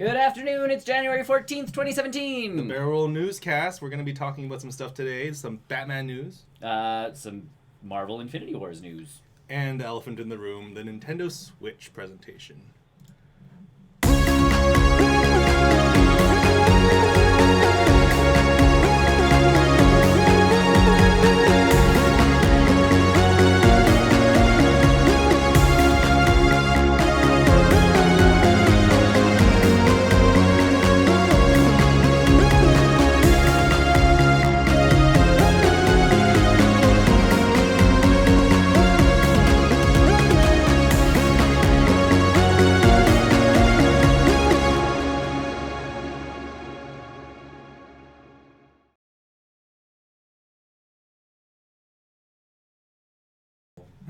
Good afternoon, it's January 14th, 2017. The Barrel Roll Newscast. We're going to be talking about some stuff today. Some Batman news. Some Marvel Infinity Wars news. And the elephant in the room, the Nintendo Switch presentation.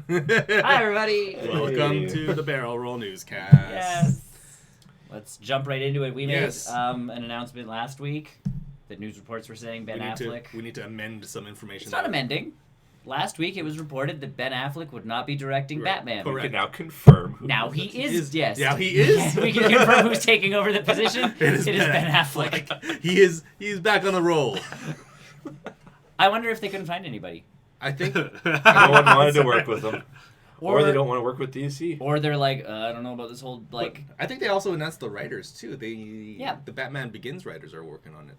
Hi, everybody. Welcome to the Barrel Roll Newscast. Yes. Let's jump right into it. We made Yes. an announcement last week that news reports were saying Ben Affleck. We need to amend some information. It's not amending. Last week it was reported that Ben Affleck would not be directing Right. Batman. Correct. We can now confirm. Now he is, yes. Now he is. We can confirm who's taking over the position. It is Ben Affleck. He's back on the roll. I wonder if they couldn't find anybody. I think No one wanted to work with them. Or they Or- don't want to work with DC. Or they're like, I don't know about this whole, like... I think they also announced the writers too. Yeah. The Batman Begins writers are working on it,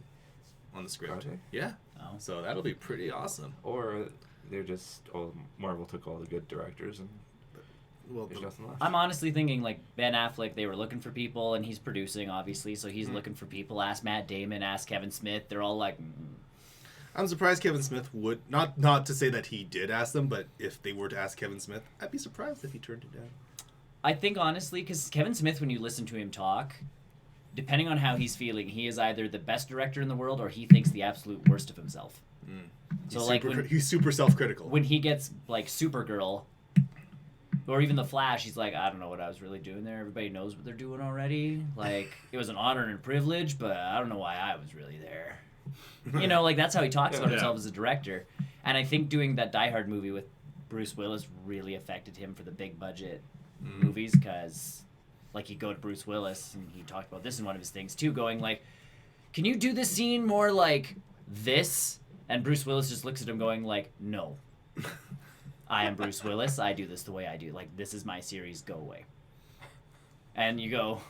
on the script. Are they? Yeah. Oh. So that'll be pretty awesome. Or they're just, Marvel took all the good directors and Well, there's nothing left. I'm honestly thinking, like, Ben Affleck, they were looking for people, and he's producing, obviously, so he's looking for people. Ask Matt Damon, ask Kevin Smith. They're all like... I'm surprised Kevin Smith would not to say that he did ask them, but if they were to ask Kevin Smith, I'd be surprised if he turned it down. I think, honestly, because Kevin Smith, when you listen to him talk, depending on how he's feeling, he is either the best director in the world or he thinks the absolute worst of himself. So, like, He's super self-critical. when he gets, like, Supergirl, or even The Flash, he's like, I don't know what I was really doing there. Everybody knows what they're doing already. Like, it was an honor and a privilege, but I don't know why I was really there. You know, like, that's how he talks about himself as a director. And I think doing that Die Hard movie with Bruce Willis really affected him for the big budget movies, because, like, he'd go to Bruce Willis, and he talked about this in one of his things, too, going, like, can you do this scene more like this? And Bruce Willis just looks at him going, like, no. I am Bruce Willis. I do this the way I do. Like, this is my series. Go away. And you go,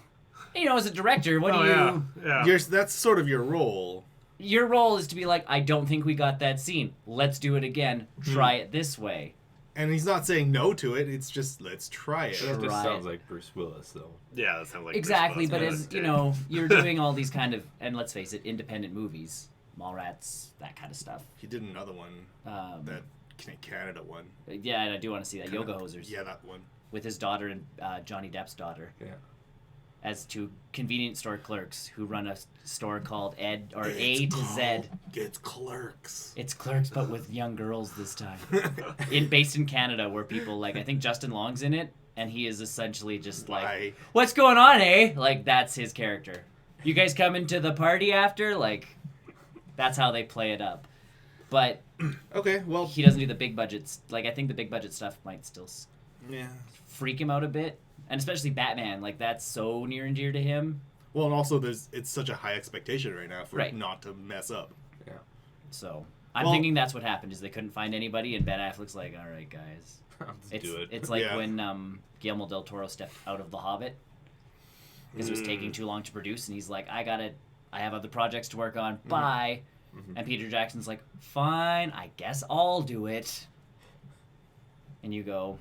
you know, as a director, what do you... Yeah. That's sort of your role. Your role is to be like, I don't think we got that scene. Let's do it again. Try it this way. And he's not saying no to it. It's just, let's try it. That just Right. sounds like Bruce Willis, though. Yeah, that sounds like Exactly, but Bruce as, Willis, you yeah. know, you're doing all these kind of, and let's face it, independent movies. Mallrats, that kind of stuff. He did another one, that Canada one. Yeah, and I do want to see that. Yoga Hosers. Yeah, that one. With his daughter and Johnny Depp's daughter. Yeah. As two convenience store clerks who run a store called Ed or A to Z. It's Clerks. It's Clerks, but with young girls this time. Based in Canada, where people like, I think Justin Long's in it, and he is essentially just like, Why? "What's going on, eh?" Like, that's his character. You guys coming to the party after? Like, that's how they play it up. But Okay, well, he doesn't do the big budgets. Like, I think the big budget stuff might still yeah. freak him out a bit, and especially Batman. Like, that's so near and dear to him. Well, and also it's such a high expectation right now for Right. it not to mess up. Yeah. So I'm Well- thinking that's what happened, is they couldn't find anybody, and Ben Affleck's like, all right, guys. Let's do it. It's like Yeah. when Guillermo del Toro stepped out of The Hobbit because it was taking too long to produce, and he's like, I have other projects to work on. Bye. And Peter Jackson's like, fine, I guess I'll do it. And you go,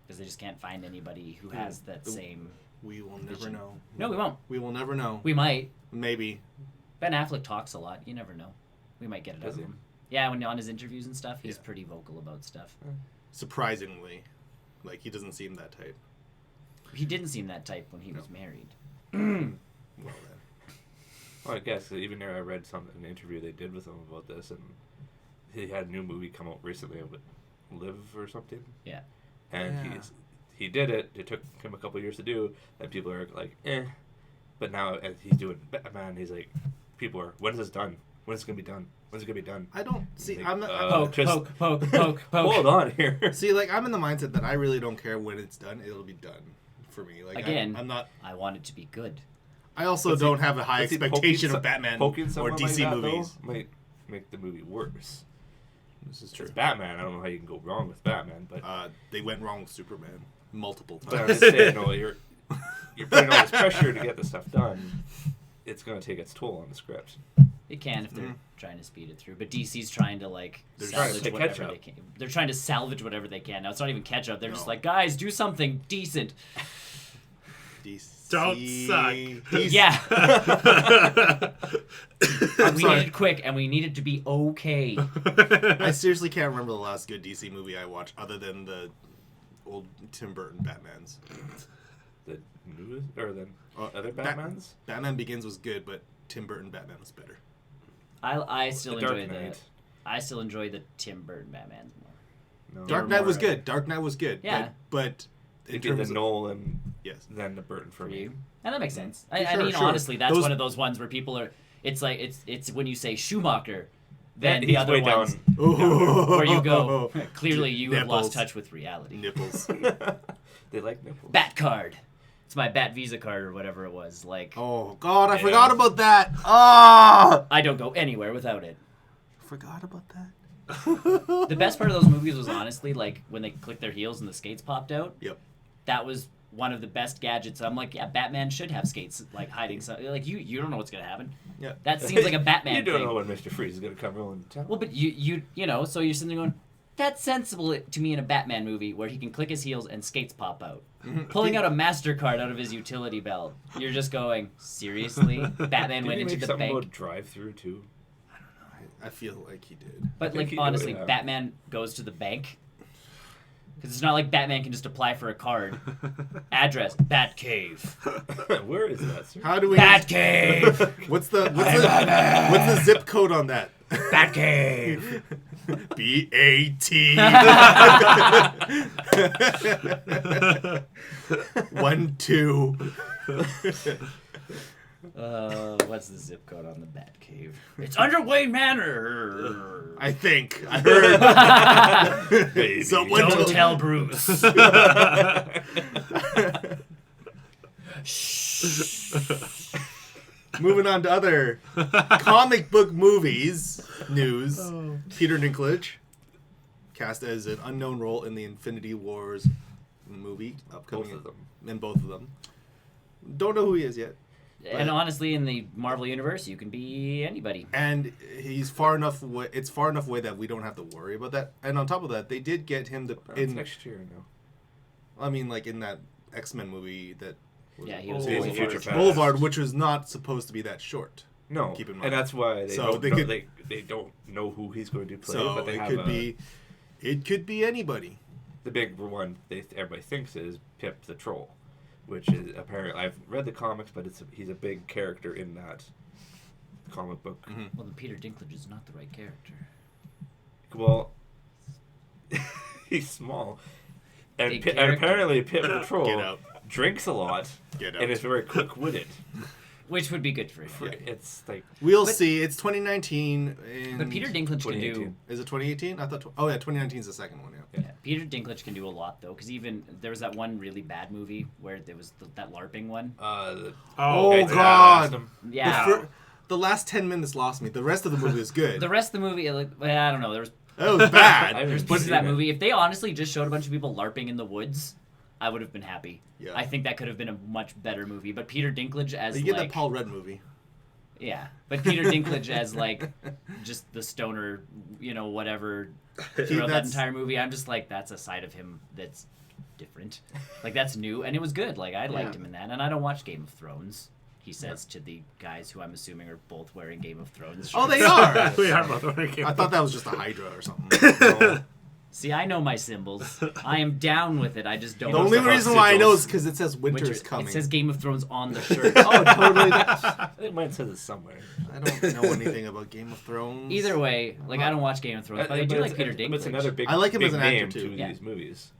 because they just can't find anybody who has that same. We will never Vision. know. No, we won't. We will never know. We might. Maybe. Ben Affleck talks a lot. You never know. We might get it out Does of he? him. Yeah, when on his interviews and stuff, he's Yeah. pretty vocal about stuff. Surprisingly. Like, he doesn't seem that type. He didn't seem that type when he was married. Well, then. Well, I guess even there, I read an interview they did with him about this, and he had a new movie come out recently with Live or something. Yeah. And Yeah. he did it. It took him a couple years to do, and people are like, eh. But now as he's doing Batman, he's like, people are, when is this done? When is it gonna be done? When's it gonna be done? I don't see. Like, I'm not. Poke, just- poke, poke, poke, poke. Hold on here. See, like, I'm in the mindset that I really don't care when it's done. It'll be done for me. Like, Again, I'm not. I want it to be good. I also But see- don't have a high but see, expectation poking of Batman poking or someone DC like that, movies. though, might make the movie worse. This is true. It's Batman. I don't know how you can go wrong with Batman, but They went wrong with Superman multiple but I'm times. just saying, no, you're putting all this pressure to get the stuff done. It's gonna take its toll on the script. It can if they're Mhm. trying to speed it through, but DC's trying to like They're trying to salvage catch whatever up. they can. They're trying to salvage whatever they can. Now it's not even catch up. They're just No. like, guys, do something decent. DC... Don't suck. DC... Yeah, I'm we sorry. need it quick, and we need it to be okay. I seriously can't remember the last good DC movie I watched other than the old Tim Burton Batmans. The newest or the other Bat- Batmans. Batman Begins was good, but Tim Burton Batman was better. I still The Dark enjoy the Knight. I still enjoy the Tim Burton Batman more. No. Dark were Knight was more, good. Dark Knight was good. Yeah. But They in did the terms of... Nolan, Yes. then the Burton for For me. you, and that makes sense. Sure, I mean, sure. honestly, that's Those- one of those ones where people are. It's like it's when you say Schumacher, then the He's other way ones down. where you go. Clearly, you have lost Nipples. touch with reality. Nipples. They like nipples. Bat card. It's my Bat Visa card or whatever it was. Like Oh, God, I Yeah. forgot about that. Ah! I don't go anywhere without it. Forgot about that. The best part of those movies was honestly like when they clicked their heels and the skates popped out. Yep. That was one of the best gadgets. I'm like, yeah, Batman should have skates like hiding. Like you don't know what's gonna happen. Yeah. That seems like a Batman You don't thing. know when Mr. Freeze is gonna come rolling to town. Well, but you know, so you're sitting there going, that's sensible to me in a Batman movie where he can click his heels and skates pop out. Pulling out a MasterCard out of his utility belt. You're just going, seriously? Batman Did went he into make the something bank. about drive-through too? I feel like he did. But think like he- honestly, yeah. Batman goes to the bank. Because it's not like Batman can just apply for a card. Address, Batcave. Where is that, sir? How do we... Batcave! What's the zip code on that? Batcave! B-A-T. 1 2. What's the zip code on the Batcave? It's Underway Manor! I think. I heard. Baby. Someone Don't told- tell Bruce. Moving on to other comic book movies news. Peter Dinklage cast as an unknown role in the Infinity Wars movie upcoming. Both of them. In both of them. Don't know who he is yet. And honestly, in the Marvel Universe, you can be anybody. And he's far enough away. It's far enough away that we don't have to worry about that. And on top of that, they did get him to That's in. next year now. I mean, like in that X-Men movie that. Yeah, he was Days of Boulevard. Future Past. Boulevard, which was not supposed to be that short. No, Keep in mind. and that's why they So don't they know, could- they don't know who he's going to play. So but they it have could be, it could be anybody. the big one everybody thinks is Pip the Troll, which is apparently I've read the comics, but he's a big character in that comic book. Well, then Peter Dinklage is not the right character. Well, he's small, and, Big and character. apparently Pip the Troll Get out. drinks a lot Get out. and is very quick-witted. Which would be good for him. It's like We'll But- see. It's 2019. But Peter Dinklage can do... 2018. Is it 2018? I thought. Oh yeah, 2019 is the second one. Yeah. Yeah, Peter Dinklage can do a lot, though, because even... There was that one really bad movie where there was that LARPing one. the Oh, guys that God. asked him. Yeah. The last 10 minutes lost me. The rest of the movie is good. The rest of the movie, like, well, I don't know. There was That was bad. There's But- pieces of that movie. If they honestly just showed a bunch of people LARPing in the woods, I would have been happy. Yeah. I think that could have been a much better movie. But Peter Dinklage as You get like... that Paul Rudd movie. Yeah. But Peter Dinklage as like just the stoner, whatever throughout that that's- entire movie, I'm just like, that's a side of him that's different. Like, that's new. And it was good. Like, I liked Yeah. him in that. And I don't watch Game of Thrones. He says to the guys who I'm assuming are both wearing Game of Thrones shirts. Oh, they are. We are both working. I thought that was just a Hydra or something. See, I know my symbols. I am down with it. I just don't The only about reason why I know sigils. is because it says winter is coming. It says Game of Thrones on the shirt. Oh, totally. I think mine says it somewhere. I don't know anything about Game of Thrones. Either way, like, I don't watch Game of Thrones, but I do like Peter Dinklage. It's another big. I like him big as an actor, name too. to Yeah. these movies.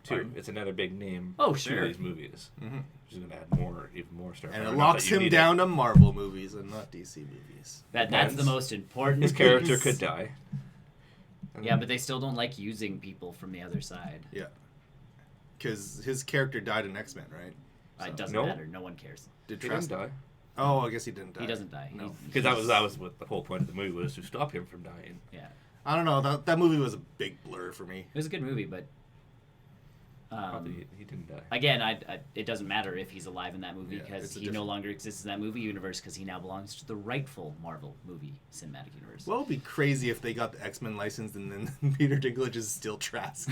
Too. Pardon? It's another big name. Oh, To sure. these movies. Mhm. Which is going to add even more stuff. And Not it that locks you him need down to Marvel movies and not DC movies. That's the Depends. most important. His character piece. could die. Yeah, but they still don't like using people from the other side. Yeah. Because his character died in X-Men, right? It doesn't No. matter. No one cares. Did He Trask didn't die. Oh, I guess he didn't die. He doesn't die. No. Because that was what the whole point of the movie was, to stop him from dying. Yeah. I don't know. That movie was a big blur for me. It was a good movie, but Probably he didn't die. again, it doesn't matter if he's alive in that movie Yeah, because it's a he no different- longer exists in that movie universe because he now belongs to the rightful Marvel movie cinematic universe. Well, it'd be crazy if they got the X-Men license and then Peter Dinklage is still Trask.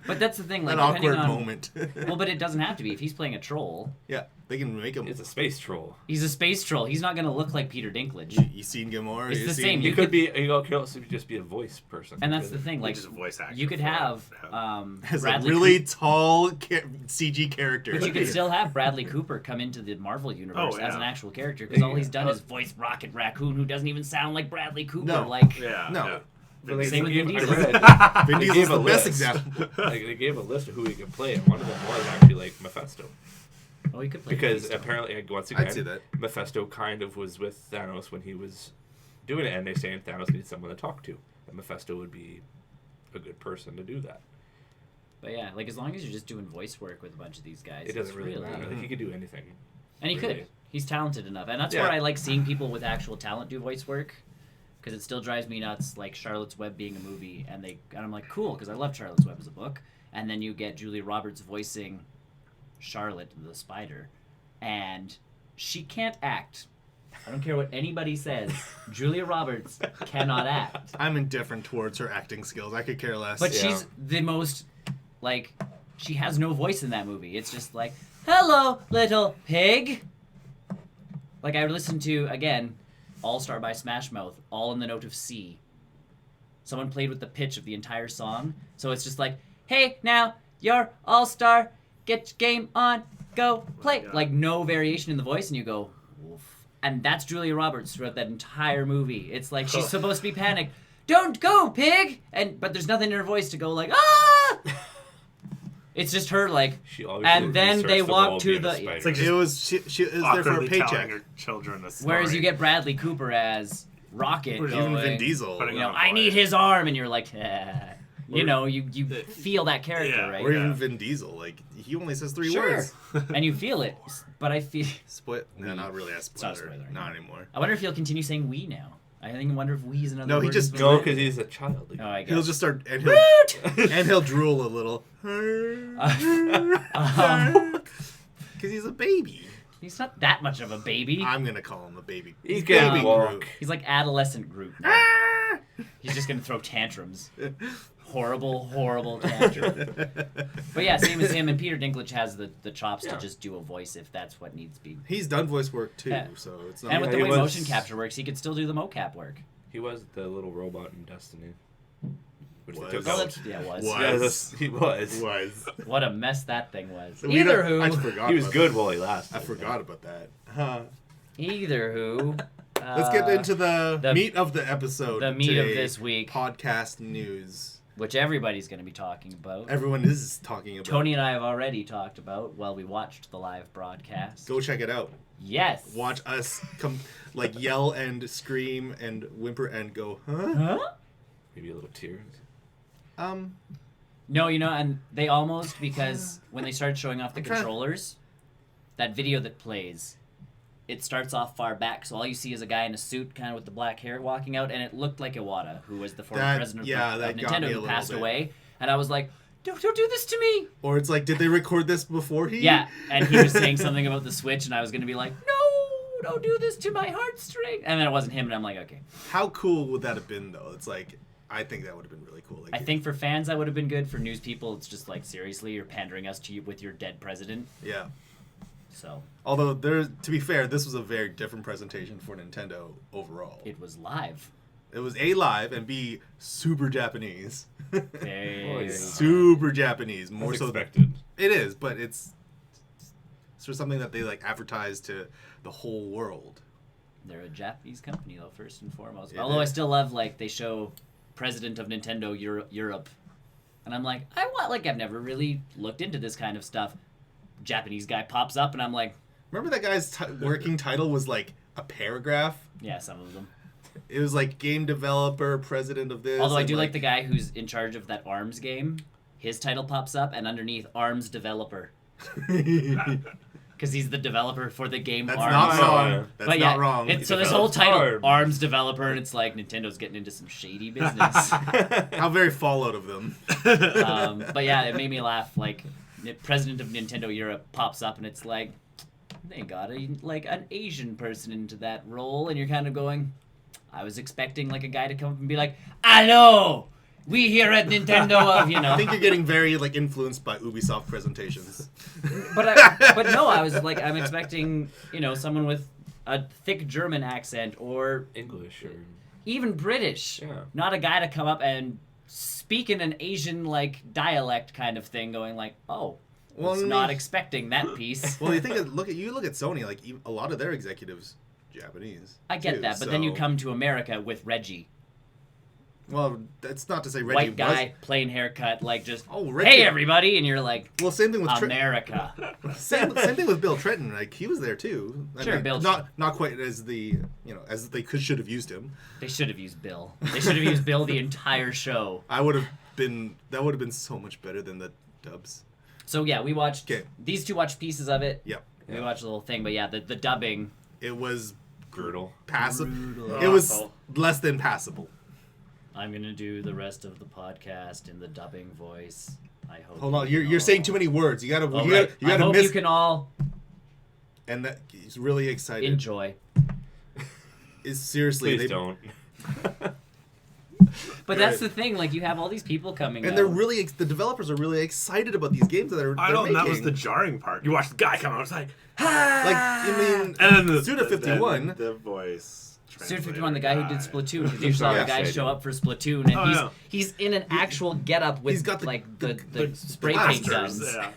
But that's the thing, like An depending awkward on, moment. Well, but it doesn't have to be. If he's playing a troll, Yeah, they can make him. It's a space troll. he's a space troll. He's not going to look like Peter Dinklage. You seen Gamora? It's You the seen- same. He You could be. He could also just be a voice person. And that's the thing, like just a voice actor you could for it. have As Bradley a really Cooper, tall CG character. but you could still have Bradley Cooper come into the Marvel universe Oh, as yeah. an actual character because all he's done is voice Rocket Raccoon, who doesn't even sound like Bradley Cooper. No. Like Yeah. No. Yeah. But like, Same with they Vin gave- Diesel. I read- Vin they Diesel's gave a the best list. example. Like they gave a list of who he could play, and one of them was actually like Mephisto. oh, he could play Because Mephisto. apparently, like, once I'd see again, that. Mephisto kind of was with Thanos when he was doing it, and they saying Thanos needs someone to talk to, and Mephisto would be a good person to do that. But yeah, like as long as you're just doing voice work with a bunch of these guys, It doesn't it's really matter. Like, he could do anything. And he really. could. He's talented enough, and that's Yeah. where I like seeing people with actual talent do voice work, because it still drives me nuts. Like Charlotte's Web being a movie, and I'm like, cool, because I love Charlotte's Web as a book, and then you get Julia Roberts voicing Charlotte the Spider, and she can't act. I don't care what anybody says. Julia Roberts cannot act, I'm indifferent towards her acting skills. I could care less. but Yeah. she's the most like. She has no voice in that movie. It's just like, hello, little pig. Like I listened to again. All Star by Smash Mouth, all in the note of C. Someone played with the pitch of the entire song, so it's just like, hey, now, you're All Star, get your game on, go play. God. Like, no variation in the voice, and you go, woof. And that's Julia Roberts throughout that entire movie. It's like, she's supposed to be panicked. Don't go, pig! But there's nothing in her voice to go like, ah! It's just her, like, She always and then researched they the walk role to being a the... spider. It's like it was she is there for a Awkwardly telling paycheck. her children a story. Whereas you get Bradley Cooper as Rocket Or going, even Vin Diesel. Putting you know, on a I voice. need his arm, and you're like, you know, you feel that character, Yeah. right? Or even Yeah. Vin Diesel. Like he only says 3 Sure. words. And you feel it, but I feel. Spoil? No, not really a spoiler. not a spoiler, Not no. anymore. I wonder if he'll continue saying "we" now. I think I wonder if "we" is another. No, he word just- he's No, been- because he's a child. Oh, I guess. He'll just start and Woot! he'll drool a little. Because he's a baby. He's not that much of a baby. I'm gonna call him a baby. He He's can baby walk. Groot. He's like adolescent Groot. Now. He's just gonna throw tantrums. Horrible tantrum. But yeah, same as him, and Peter Dinklage has the chops to just do a voice if that's what needs to be. He's done voice work too, Yeah. so it's not. And with Yeah, the he way was- motion capture works, he could still do the mocap work. He was the little robot in Destiny. Which Was. they took Oh, out. that's, yeah, it was. What? Yeah, he was. was. What a mess that thing was. We Either don't- I who. forgot He was about good that. while he lasted. I forgot about that. Huh. Either who. Let's get into the the- meat of the episode. the meat of today. this week. Podcast news. Which everybody's going to be talking about. Everyone is talking about. Tony and I have already talked about while we watched the live broadcast. Go check it out. Yes. Watch us like yell and scream and whimper and go, huh? Huh? Maybe a little tears. No, you know, and they almost, because when they started showing off the I'm trying- controllers, that video that plays, it starts off far back, so all you see is a guy in a suit, kind of with the black hair, walking out, and it looked like Iwata, who was the former That- president yeah, of that got Nintendo, me a who little passed bit. away, and I was like, don't do this to me! Or it's like, did they record this before he? Yeah, and he was saying something about the Switch, and I was going to be like, no, don't do this to my heartstring. And then it wasn't him, and I'm like, okay. How cool would that have been, though? It's like, I think that would have been really cool. Like, I think for fans that would have been good. For news people, it's just like, seriously, you're pandering us to you with your dead president. Yeah. So Although, to be fair, this was a very different presentation for Nintendo overall. it was live. It was A, live, and B, super Japanese. Very Super Japanese. More As so expected. It is, but it's sort of something that they like advertise to the whole world. They're a Japanese company, though, first and foremost. It Although I is. still love, like, they show President of Nintendo Europe. And I'm like, I've never really looked into this kind of stuff. Japanese guy pops up, and I'm like, Remember that guy's working title was like a paragraph? yeah, some of them. It was like game developer, president of this. Although I and, do like the guy who's in charge of that ARMS game. His title pops up, and underneath, ARMS developer. Because he's the developer for the game That's ARMS. not wrong. Yeah. That's But not wrong. So this whole develops title, ARMS. ARMS developer, and it's like Nintendo's getting into some shady business. How very Fallout of them. But yeah, it made me laugh. Like, the president of Nintendo Europe pops up, and it's like, they got an Asian person into that role, and you're kind of going, I was expecting like a guy to come up and be like, "Hello, we here at Nintendo of I think you're getting very like influenced by Ubisoft presentations. But no, I was like, I'm expecting someone with a thick German accent or English or even British. Yeah. Not a guy to come up and speak in an Asian like dialect kind of thing, going like, oh, Well, was I mean- not expecting that piece. Well, look at Sony. Like a lot of their executives, Japanese. I get too, that, but then you so- come to America with Reggie, Well, that's not to say Reggie white guy, plain haircut, like just, Oh, Reggie. hey everybody, and you're like, Well, same thing with America. same thing with Bill Trenton. Like he was there too. Sure, Bill- not quite as as they should have used him. They should have used Bill. They should have used Bill the entire show. That would have been so much better than the dubs. So yeah, we watched. 'Kay. These two watched pieces of it. Yep. We watched the whole thing, but yeah, the dubbing. It was brutal. passive. Brutal. It was Awful. less than passable. I'm gonna do the rest of the podcast in the dubbing voice. I hope. Hold you on, can you're all- saying too many words. You gotta All you right. gotta I hope miss. you can all And that he's really excited. enjoy. Is seriously Please don't. But that's the thing. Like you have all these people coming. And out. they're really the developers are really excited about these games that they're I know, making. and that was the jarring part. You watch the guy come out, it's like, like I mean, and then Suda 51. the voice. Suda 51, the guy who did Splatoon, because you saw Yeah. the guy show up for Splatoon, and Oh, yeah. he's in an actual getup with he's got the- like the the spray paint blasters, guns. Yeah.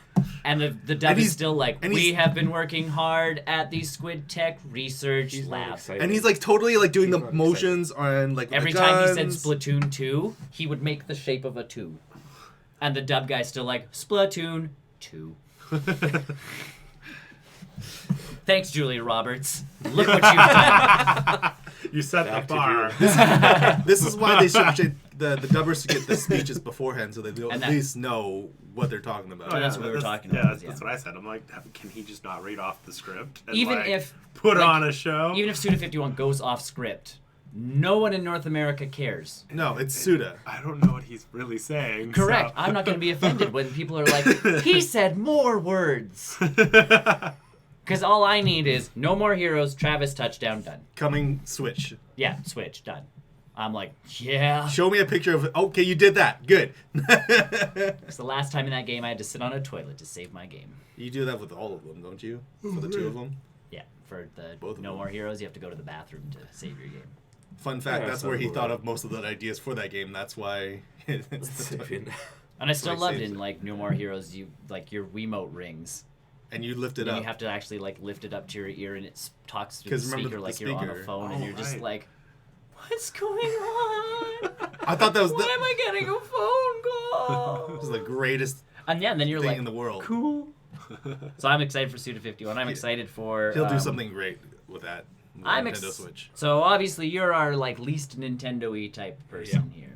And the dub And is he's- still like, and we he's- have been working hard at the Squid Tech Research He's not Lab. excited. And he's like totally like doing He's the not motions on like Every the time he said guns. Splatoon 2, he would make the shape of a 2. And the dub guy's still like, Splatoon 2. Thanks, Julia Roberts. Look what you've done. You set Back the to bar. This is why they should the dubbers to get the speeches beforehand so they And at that- least know what they're talking about. Oh, that's what we were talking yeah, about, That's, yeah. that's what I said. I'm like, can he just not read off the script? And Even like, if put like, on a show. Even if Suda 51 goes off script, no one in North America cares. No, it's Suda. I don't know what he's really saying. Correct. so- I'm not going to be offended when people are like, he said more words. Because all I need is no more heroes, Travis touchdown, done. Coming Switch. Yeah, switch, done. I'm like, yeah. Show me a picture of okay, you did that. Good. It's the last time in that game I had to sit on a toilet to save my game. You do that with all of them, don't you? For the two of them. Yeah, for the Both of no them. more heroes, you have to go to the bathroom to save your game. Fun fact, Yeah, that's so where he cool. thought of most of the ideas for that game. That's why it's And I still Like loved saves in it. like No More Heroes, you like your Wiimote rings. and you lift it And up. you have to actually like lift it up to your ear and it talks through the 'Cause remember speaker the like you're on a speaker. phone and Oh, you're just right. like, what's going on? I thought that was Why am I getting a phone call? this is the greatest And yeah, and then you're thing like, in the world. cool. So I'm excited for Suda 51. I'm excited for. He'll do something great with that. with I'm Nintendo Switch. So obviously you're our like least Nintendo-y type person here.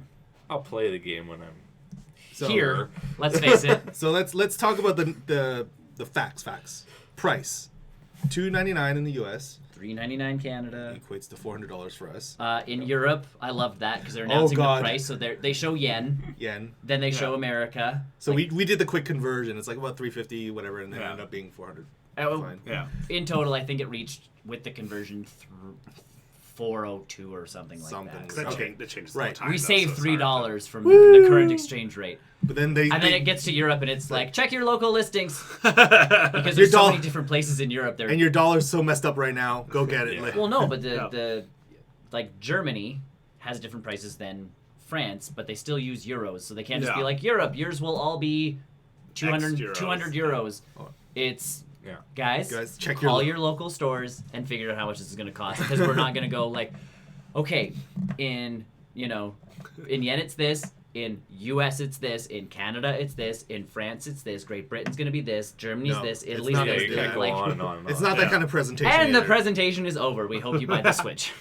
I'll play the game when I'm So, Here, let's face it. So let's talk about the facts. Price. $2.99 in the U.S. $3.99 Canada. equates to $400 for us. In Europe, I loved that because they're Oh, announcing the God. price. So they show yen, Yen. then they show Yeah. America. So we did the quick conversion. It's like about $3.50, whatever, and then it Yeah. ended up being $400. Oh, Fine. Yeah. in total, I think it reached with the conversion 402 or something like Something. that. Because that, Okay. change, that changes Right. all the time. We though, saved so it's hard $3 from Woo! the current exchange rate. But then they And then it gets to Europe and it's like, check your local listings. to- Because Your there's so doll- many different places in Europe. There. and your dollar's so messed up right now. Go get it. Yeah. Like, Well, no, but Yeah. the like Germany has different prices than France, but they still use euros, so they can't just be Yeah. like Europe. Yours will all be 200 euros. 200 euros. Oh. It's Yeah. guys, check call your your local stores and figure out how much this is going to cost because we're not going to go like, okay, in in yen it's this. In U.S. it's this. In Canada it's this. In France it's this. Great Britain's gonna be this. Germany's No, this. it's Italy's not Yeah, this. you gonna can't be go Like, on and on and on. It's not that Yeah. kind of presentation. and the either. presentation is over. We hope you buy the Switch.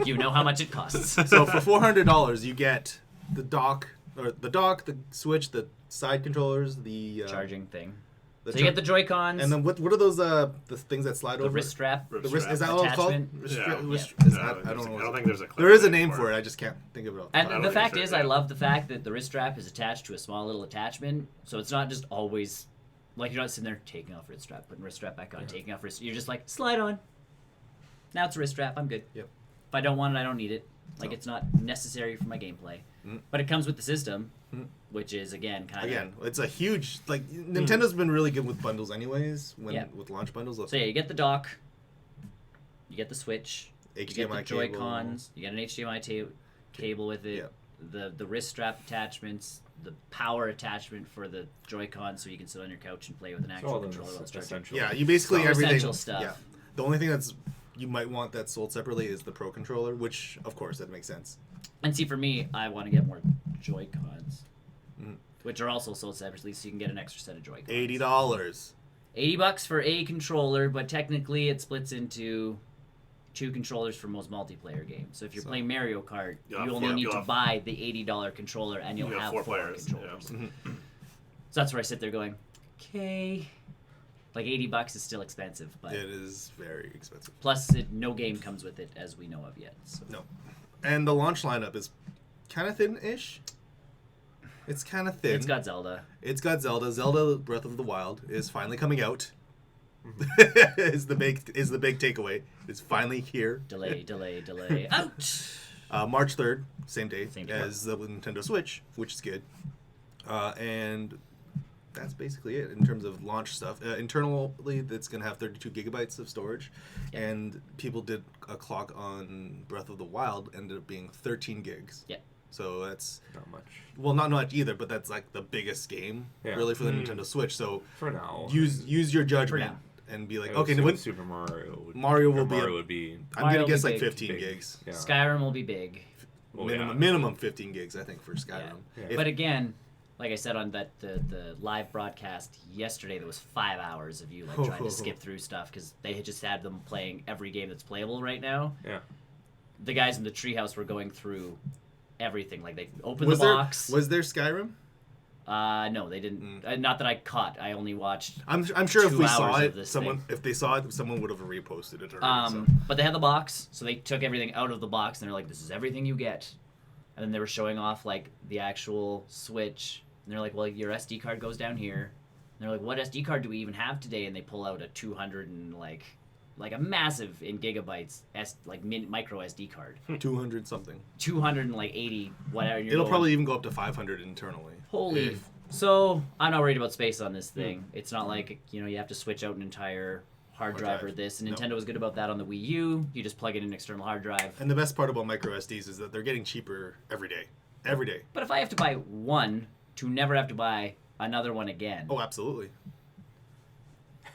You know how much it costs. So for $400, you get the dock, the Switch, the side controllers, the Charging thing. So you get the Joy-Cons, And then what are those the things that slide the over? wrist strap. The wrist, is that what it's called? attachment. I don't know. I don't think there's a clever There is a name name for it. I just can't think of it. And don't the think fact so, is, yeah. I love the fact that the wrist strap is attached to a small little attachment, so it's not just always like you're not sitting there taking off wrist strap, putting wrist strap back on, taking off wrist. You're just like slide on. Now it's a wrist strap. I'm good. Yep. If I don't want it, I don't need it. Like No. it's not necessary for my gameplay. Mm. But it comes with the system, which is again kind of It's a huge Nintendo's been really good with bundles anyways. With launch bundles. So yeah, you get the dock, you get the Switch, you get the HDMI Joy-Cons, you get an HDMI cable with it, Yeah. the wrist strap attachments, the power attachment for the Joy-Con so you can sit on your couch and play with an So actual all the controller while it's charging. essential. Yeah, you basically All everything. essential stuff. Yeah. The only thing that's you might want that's sold separately is the Pro controller, which of course that makes sense. And see, for me, I want to get more Joy-Cons, Mhm. which are also sold separately, so you can get an extra set of Joy-Cons. $80. $80 for a controller, but technically it splits into 2 controllers for most multiplayer games. So if you're So- playing Mario Kart, You'll you have only four- need you'll to have- buy the $80 controller, and you'll You'll have have 4 4 players, controllers. yeah. So that's where I sit there going, okay, like $80 is still expensive, but It is very expensive. plus no game comes with it as we know of yet. So. No. And the launch lineup is kind of thin-ish. It's kind of thin. It's got Zelda. It's got Zelda. Zelda Breath of the Wild is finally coming out. is the big takeaway. It's finally here. Delay. Ouch! March 3rd, same day Same day. as the Nintendo Switch, which is good. And that's basically it in terms of launch stuff. Internally, it's going to have 32 gigabytes of storage. Yeah. And people did a clock on Breath of the Wild, ended up being 13 gigs. Yeah. So that's, Not much. well, not much either, but that's like the biggest game, Yeah. really, for the Nintendo Switch. So For now. use your judgment now. and be like, I would okay, assume when, Super Mario would, Mario will or be Mario a- would be I'm Mario going will to guess be like big. 15 big. gigs. Yeah. Skyrim will be big. Well, minimum, yeah. minimum 15 gigs, I think, for Skyrim. Yeah. If- But again, like I said on the live broadcast yesterday, there was 5 hours of you like trying to skip through stuff because they had just had them playing every game that's playable right now. Yeah. The guys in the treehouse were going through everything. Like they opened was the there box. was there Skyrim? No, they didn't. Not that I caught. I only watched. I'm sure if 2 we saw hours of it, this someone thing. if they saw it, someone would have reposted it already. So. But they had the box, so they took everything out of the box and they're like, "This is everything you get." And then they were showing off like the actual Switch, and they're like, "Well, your SD card goes down here." And they're like, "What SD card do we even have today?" And they pull out a 200 and like a massive in gigabytes micro SD card, 200 something. 280 whatever. And you're It'll going, probably even go up to 500 internally. holy. If- So I'm not worried about space on this thing. It's not like you have to switch out an entire hard drive or this. And No. Nintendo was good about that on the Wii U. You just plug in an external hard drive. And the best part about micro SDs is that they're getting cheaper every day. Every day. But if I have to buy one to never have to buy another one again, Oh, absolutely.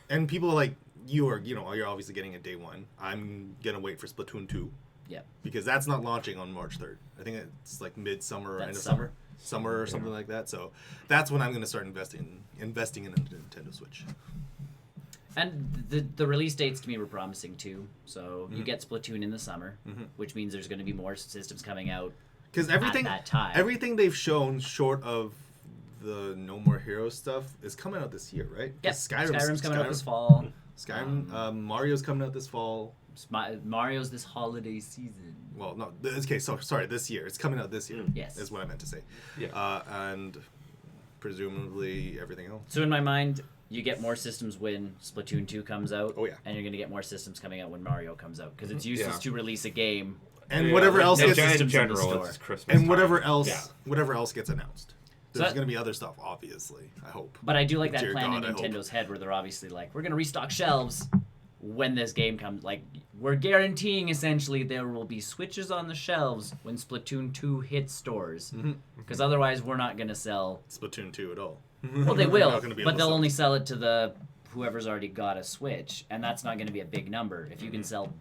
And people like you're obviously getting it day one. I'm gonna wait for Splatoon 2 yeah, because that's not launching on March 3rd. I think it's like midsummer or That's end of summer. summer or something like that. So that's when I'm gonna start investing in a Nintendo Switch. and the release dates to me were promising too. So you get Splatoon in the summer, which means there's going to be more systems coming out. Because everything that time. everything they've shown short of the No More Heroes stuff is coming out this year, right? Yep, 'Cause Skyrim's coming out this fall. Skyrim, Mario's coming out this fall. Mario's this holiday season. Well, no, okay, so sorry, this year. It's coming out this year. Yes. Is what I meant to say. Yeah. And presumably everything else. So in my mind, you get more systems when Splatoon 2 comes out. Oh, yeah. And you're going to get more systems coming out when Mario comes out. Because it's useless Yeah. to release a game. And Yeah, whatever like, else in gets systems in the general, store. it's Christmas and whatever time. else Yeah. whatever else gets announced. There's that- going to be other stuff, obviously, I hope. But I do like that Dear plan God, I in hope. Nintendo's head where they're obviously like, we're going to restock shelves when this game comes. Like, we're guaranteeing essentially there will be Switches on the shelves when Splatoon 2 hits stores. Because otherwise, we're not going to sell. Splatoon 2 at all. Well, they will, Not gonna be but able to they'll sell only it. sell it to the whoever's already got a Switch, and that's not going to be a big number. If you can sell,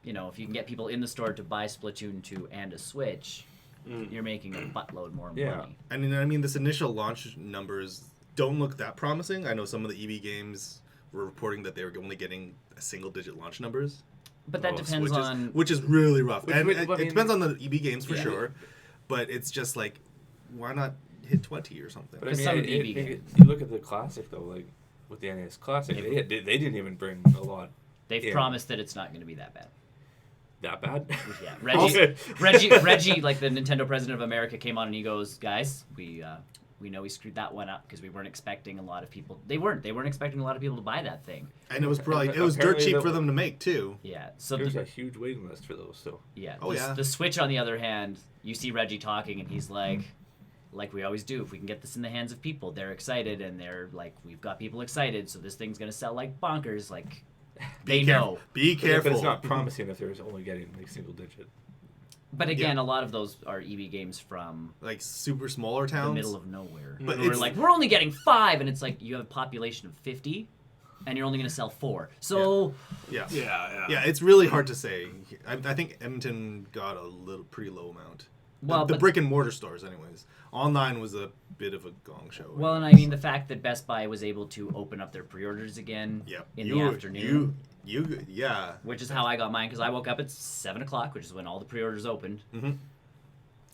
if you can get people in the store to buy Splatoon 2 and a Switch, you're making a buttload more Yeah. money. And I mean, this initial launch numbers don't look that promising. I know some of the EB games were reporting that they were only getting single-digit launch numbers. But that depends on. Which is really rough. And which- it, I mean- it depends on the EB games for Yeah. sure. But it's just like, why not hit 20 or something? But I Because mean, some it, EB it, games. you look at the classic though, like with the NES Classic, they didn't even bring a lot. They've promised that it's not going to be that bad. That bad? Yeah, Reggie, like the Nintendo president of America, came on and he goes, "Guys, we know we screwed that one up because we weren't expecting a lot of people. They weren't expecting a lot of people to buy that thing. And it was probably dirt Apparently cheap the- for them to make too. Yeah, so There's a huge waiting list for those. So yeah. Oh, yeah. The Switch, on the other hand, you see Reggie talking and he's like we always do, if we can get this in the hands of people, they're excited and they're like, we've got people excited, so this thing's gonna sell like bonkers. Like they know. Be careful. but it's not promising if there's only getting like single digit. But again, a lot of those are EB games from like super smaller towns. the middle of nowhere. But we're it's- like, we're only getting 5, and it's like you have a population of 50, and you're only going to sell 4. So Yeah. Yeah. Yeah, it's really hard to say. I think Edmonton got a pretty low amount. Well, the but- brick and mortar stores, anyways. Online was a bit of a gong show. well, and I mean the fact that Best Buy was able to open up their pre-orders again in the afternoon, yeah. which is how I got mine because I woke up at 7 o'clock, which is when all the pre-orders opened. Mm-hmm.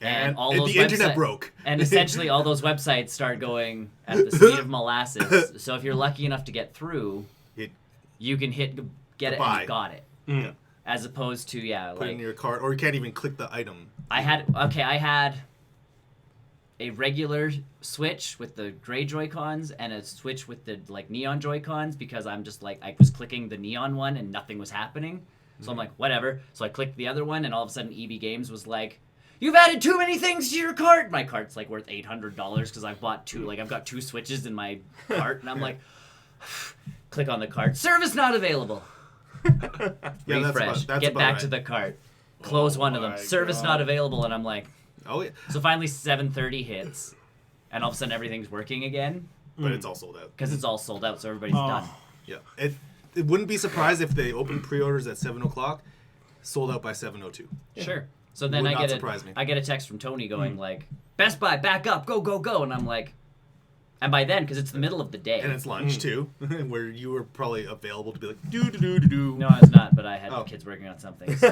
And all those the internet website- broke. And essentially, all those websites start going at the speed of molasses. So if you're lucky enough to get through, you can get it and you got it. Mm. As opposed to Put it in your cart, or you can't even click the item. I had a regular Switch with the gray Joy-Cons and a Switch with the like neon Joy-Cons because I'm just like I was clicking the neon one and nothing was happening. So I'm like, whatever. So I clicked the other one and all of a sudden EB Games was like, "You've added too many things to your cart." My cart's like worth $800 because I've bought two. Like I've got 2 Switches in my cart, and I'm like, click on the cart. Service not available. Yeah, Refresh. that's Get about back right. to the cart. Close one of them. my Service God. not available, and I'm like. Oh yeah, So finally 7:30 hits, and all of a sudden everything's working again but it's all sold out. because it's all sold out, so everybody's done. Yeah, it wouldn't be surprised if they opened pre-orders at 7 o'clock, sold out by 7:02. Sure. So then Would I not get surprise me. I get a text from Tony going like, "Best Buy, back up, go, go, go," and I'm like, and by then because it's the middle of the day. And it's lunch too, where you were probably available to be like do do do do do. No, I was not, but I had Oh. the kids working on something. So.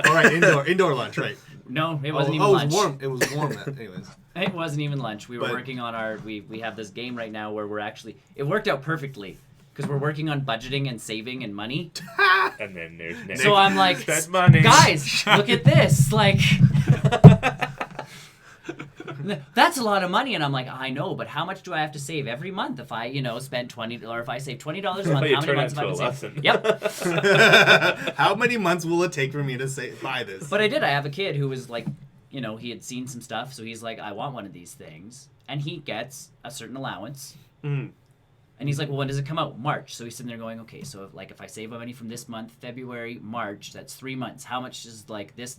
All right, indoor lunch, right? No, it wasn't oh, even it lunch. was warm. It was warm. Anyways. It wasn't even lunch. We were But- working on our. We have this game right now where we're actually. It worked out perfectly because we're working on budgeting and saving and money. And then there's Nick. So I'm like, Spend money. guys, look at this. Like, that's a lot of money. And I'm like, I know, but how much do I have to save every month if I, spend $20 or if I save $20 a month? Well, you How many turn months that have I to been saving? a lesson. Yep. How many months will it take for me to buy this? But I did. I have a kid who was like, he had seen some stuff, so he's like, I want one of these things, and he gets a certain allowance. Mm. And he's like, well, when does it come out? March. So he's sitting there going, okay, so if I save money from this month, February, March, that's 3 months. How much is this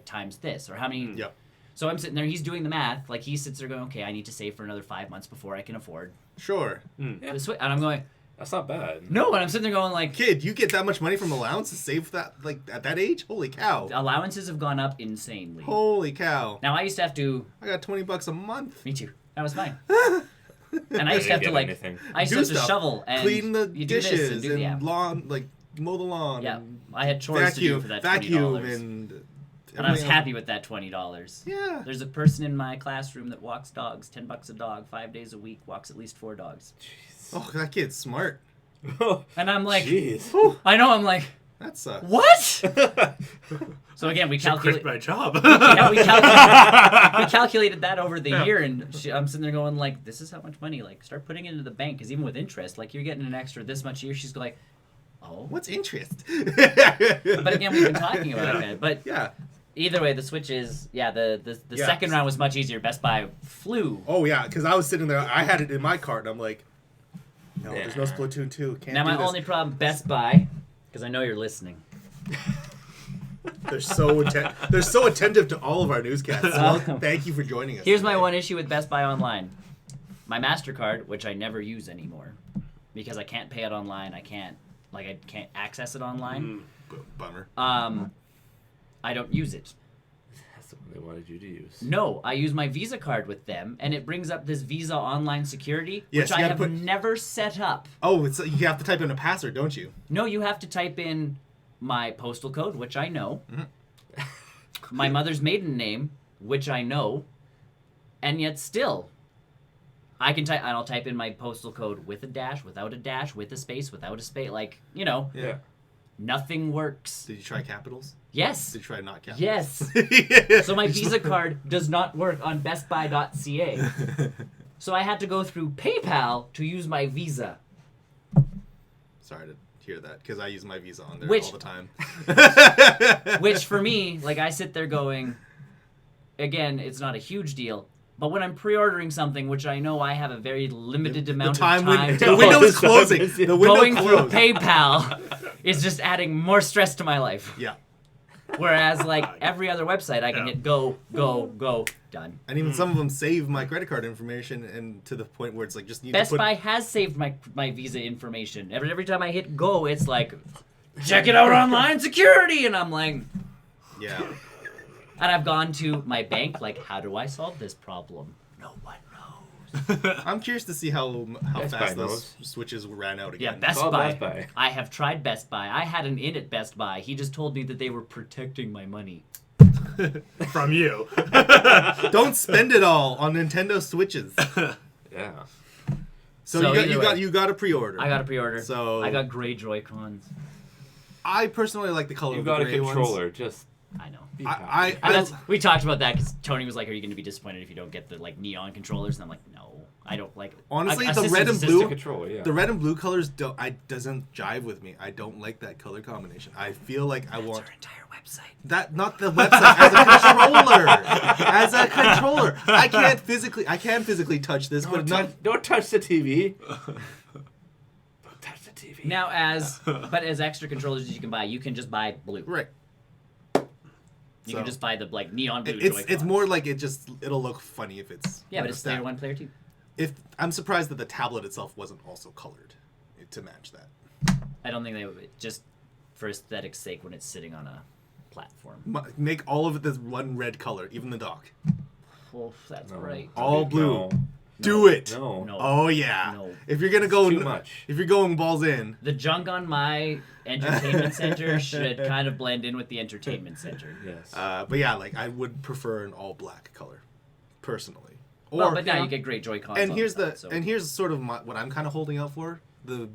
times this, or how many? Yep. So I'm sitting there, he's doing the math. Like he sits there going, okay, I need to save for another 5 months before I can afford Sure. the Switch. And I'm going, That's not bad. no. And I'm sitting there going like, Kid, you get that much money from allowance to save that at that age? Holy cow. allowances have gone up insanely. Holy cow. Now I used to have to. I got $20 a month. Me too. That was fine. And I used to have to Didn't get anything. I used to Do have to stuff. shovel and Clean the you do this dishes and do and lawn, like mow the lawn. Yeah, and I had chores to do for that vacuum $20. and And I was everything happy else. with that $20. Yeah. There's a person in my classroom that walks dogs, $10 a dog, 5 days a week, walks at least 4 dogs. Oh, that kid's smart. And I'm like, Jeez. I know, I'm like, That sucks. what? So again, we Quit calculate. my job. Yeah, we calculated that over the year, and I'm sitting there going like, this is how much money. Like, start putting it into the bank, because even with interest, like you're getting an extra this much a year. She's like, oh. What's interest? But again, we've been talking about that. But Yeah. either way, the Switch is the Yeah. second round was much easier. Best Buy flew. Oh yeah, because I was sitting there. I had it in my cart, and I'm like, no, there's no Yeah. Splatoon 2. Can't Now do my this. only problem, Best Buy, because I know you're listening. They're so attentive to all of our newscasts. Well, thank you for joining us. Here's my today. one issue with Best Buy Online. My MasterCard, which I never use anymore, because I can't pay it online. I can't access it online. Bummer. I don't use it. That's the one they wanted you to use. No, I use my Visa card with them, and it brings up this Visa Online Security, Yes, which you I gotta have put- never set up. Oh, you have to type in a password, don't you? No, you have to type in my postal code, which I know, my mother's maiden name, which I know, and yet still, I can type, and I'll type in my postal code with a dash, without a dash, with a space, without a space. Like, you know, Yeah. nothing works. Did you try capitals? Yes. Did you try not capitals? Yes. So my Visa card does not work on bestbuy.ca. So I had to go through PayPal to use my Visa. Sorry to hear that, because I use my Visa on there Which- all the time. Which for me, like I sit there going, again, it's not a huge deal. But when I'm pre-ordering something, which I know I have a very limited amount of time to the window is So closing. busy. The window going through closed. PayPal is just adding more stress to my life. Yeah. Whereas like every other website, I can Yeah. hit go, done. And even some of them save my credit card information, and to the point where it's like just need Best to put. Buy has saved my Visa information. Every time I hit go, it's like, check it out online security, and I'm like, Yeah. and I've gone to my bank like, how do I solve this problem? No one knows. I'm curious to see how Best Buy fast those knows. switches ran out Yeah, again. Best Call Buy. Best Buy. I have tried Best Buy. I had an in at Best Buy. He just told me that they were protecting my money. From you. Don't spend it all on Nintendo Switches. Yeah. So, So you either way. got a pre-order. I got a pre-order. So- I got gray Joy-Cons. I personally like the color You of the got a gray ones. controller. Just I know. be I, happy. And that's, we talked about that because Tony was like, "Are you going to be disappointed if you don't get the like neon controllers?" And I'm like, "No, I don't like." Honestly, a the red and system- blue- controller. Yeah. the red and blue colors doesn't jive with me. I don't like that color combination. I feel like I That's want our entire website. that, not the website, as a controller. As a controller, I can physically touch this, but Don't touch the TV. Don't touch the TV. Now, as extra controllers that you can buy, you can just buy blue. right. You So- can just buy the like neon blue. It's Joy-Cons. more like it'll look funny if it's Yeah, but it's player that. 1, player 2. If I'm surprised that the tablet itself wasn't also colored to match that. I don't think they would just for aesthetic's sake when it's sitting on a platform. Make all of it this one red color, even the dock. Well, that's No. right. All blue. No. Do it. No. No. Oh yeah. No. If you're gonna go Too much. if you're going balls in, The junk on my entertainment center should kind of blend in with the entertainment center. Yes. but yeah, like I would prefer an all black color, personally. Or Well, but now know, you get great Joy-Cons. and on here's the side, so. and here's sort of what I'm kind of holding out for. The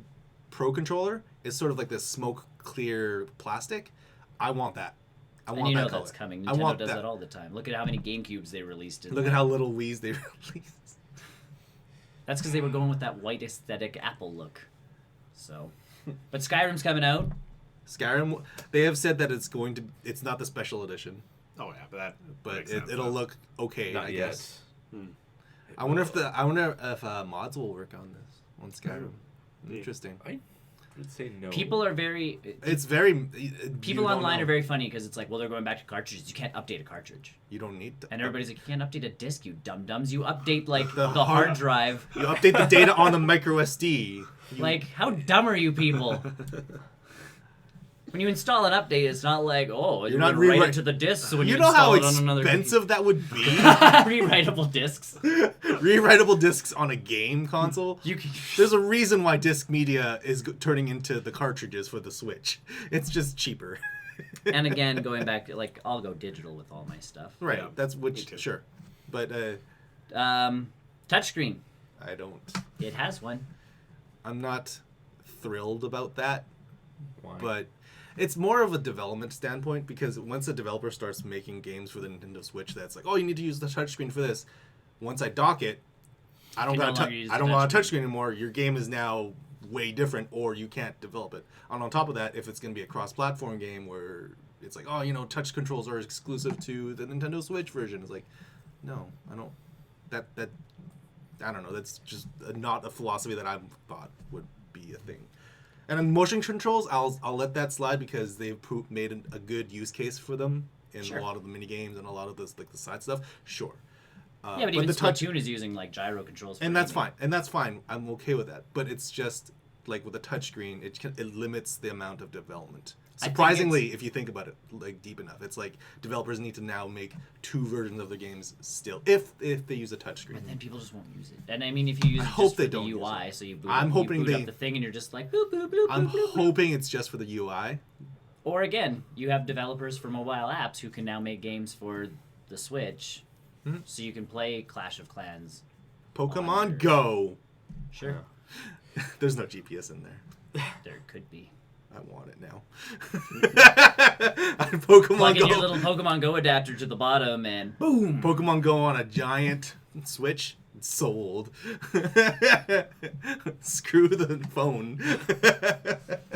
Pro controller is sort of like this smoke clear plastic. I want that. I And want you that know color. that's coming. I Nintendo want does that. that all the time. Look at how many GameCubes they released. Look at how little Wii's they released. That's because they were going with that white aesthetic Apple look. So, but Skyrim's coming out. Skyrim, they have said that it's not the special edition, Oh yeah, but that. but makes sense, it'll though. look okay. Not I yet. guess. I wonder if mods will work on this on Skyrim. Interesting. I would say no. People are very. It's very. People online are very funny because it's like, well, they're going back to cartridges. You can't update a cartridge. You don't need. And everybody's like, you can't update a disc, you dum dums. You update like The the hard- hard drive. You update the data on the micro SD. Like, how dumb are you people? When you install an update, it's not like, oh, You're you're not not write rewrite- it to the disc. So when you, You know how install it on another expensive that would be? rewritable discs. Rewritable discs on a game console. You can. There's a reason why disc media is turning into the cartridges for the Switch. It's just cheaper. And again, going back to like, I'll go digital with all my stuff. Right. Yeah, That's me which too. sure, but Touchscreen. I don't. It has one. I'm not thrilled about that, Why? but it's more of a development standpoint because once a developer starts making games for the Nintendo Switch, that's like, oh, you need to use the touchscreen for this. Once I dock it, I don't You got no longer use I the don't want a touchscreen. touchscreen anymore. Your game is now way different, or you can't develop it. And on top of that, if it's going to be a cross-platform game where it's like, oh, touch controls are exclusive to the Nintendo Switch version, it's like, no, I don't. That I don't know. That's just not a philosophy that I thought would be a thing. And on motion controls, I'll let that slide because they've made a good use case for them in Sure. a lot of the mini games and a lot of this like the side stuff. Sure. Yeah, but even the touch, Splatoon is using like gyro controls. For and that's aiming. fine. And that's fine. I'm okay with that. But it's just like with a touchscreen, it limits the amount of development. I think Surprisingly, if you think about it like deep enough, it's like developers need to now make 2 versions of their games still if they use a touchscreen. And then people just won't use it. And I mean, if you use I it hope just they for the don't use UI, it. so you boot, I'm you hoping boot they- up the thing and you're just like boop boop bloop. I'm boop, bloop, bloop. hoping it's just for the UI. Or again, you have developers for mobile apps who can now make games for the Switch, Mhm. so you can play Clash of Clans Pokemon Go. Sure. There's no GPS in there. There could be. I want it now. Pokemon Plug in Go. your little Pokemon Go adapter to the bottom and boom. Pokemon Go on a giant Switch. Sold. Screw the phone.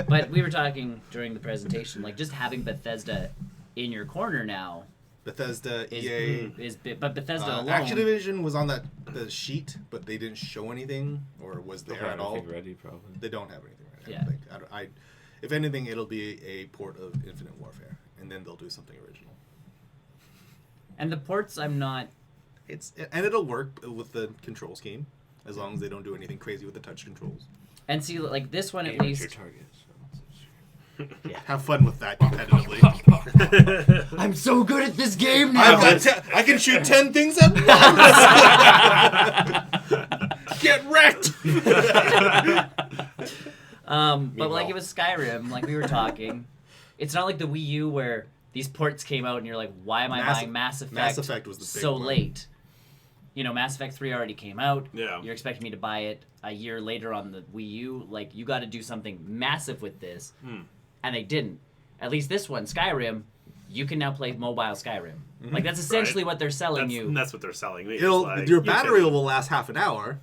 But we were talking during the presentation, like just having Bethesda in your corner now Bethesda, is, EA. but Bethesda alone. Activision was on the sheet, but they didn't show anything or was Don't there have at all. anything ready, probably. They don't have anything ready. Yeah. I think. If anything, it'll be a port of Infinite Warfare, and then they'll do something original. And the ports, I'm not. And it'll work with the control scheme as long as they don't do anything crazy with the touch controls. And see, like this one at Aim at least. your target. Yeah. Have fun with that competitively. I'm so good at this game now. I can shoot 10 things at once. Get wrecked. But like it was Skyrim, like we were talking. It's not like the Wii U where these ports came out and you're like, why am I buying Mass Effect? Mass Effect was the big so one. late. You know, Mass Effect 3 already came out. Yeah. You're expecting me to buy it a year later on the Wii U. Like, you got to do something massive with this. And they didn't. At least this one, Skyrim, you can now play mobile Skyrim. Like, that's essentially what they're selling you. That's what they're selling me. Your battery will last half an hour,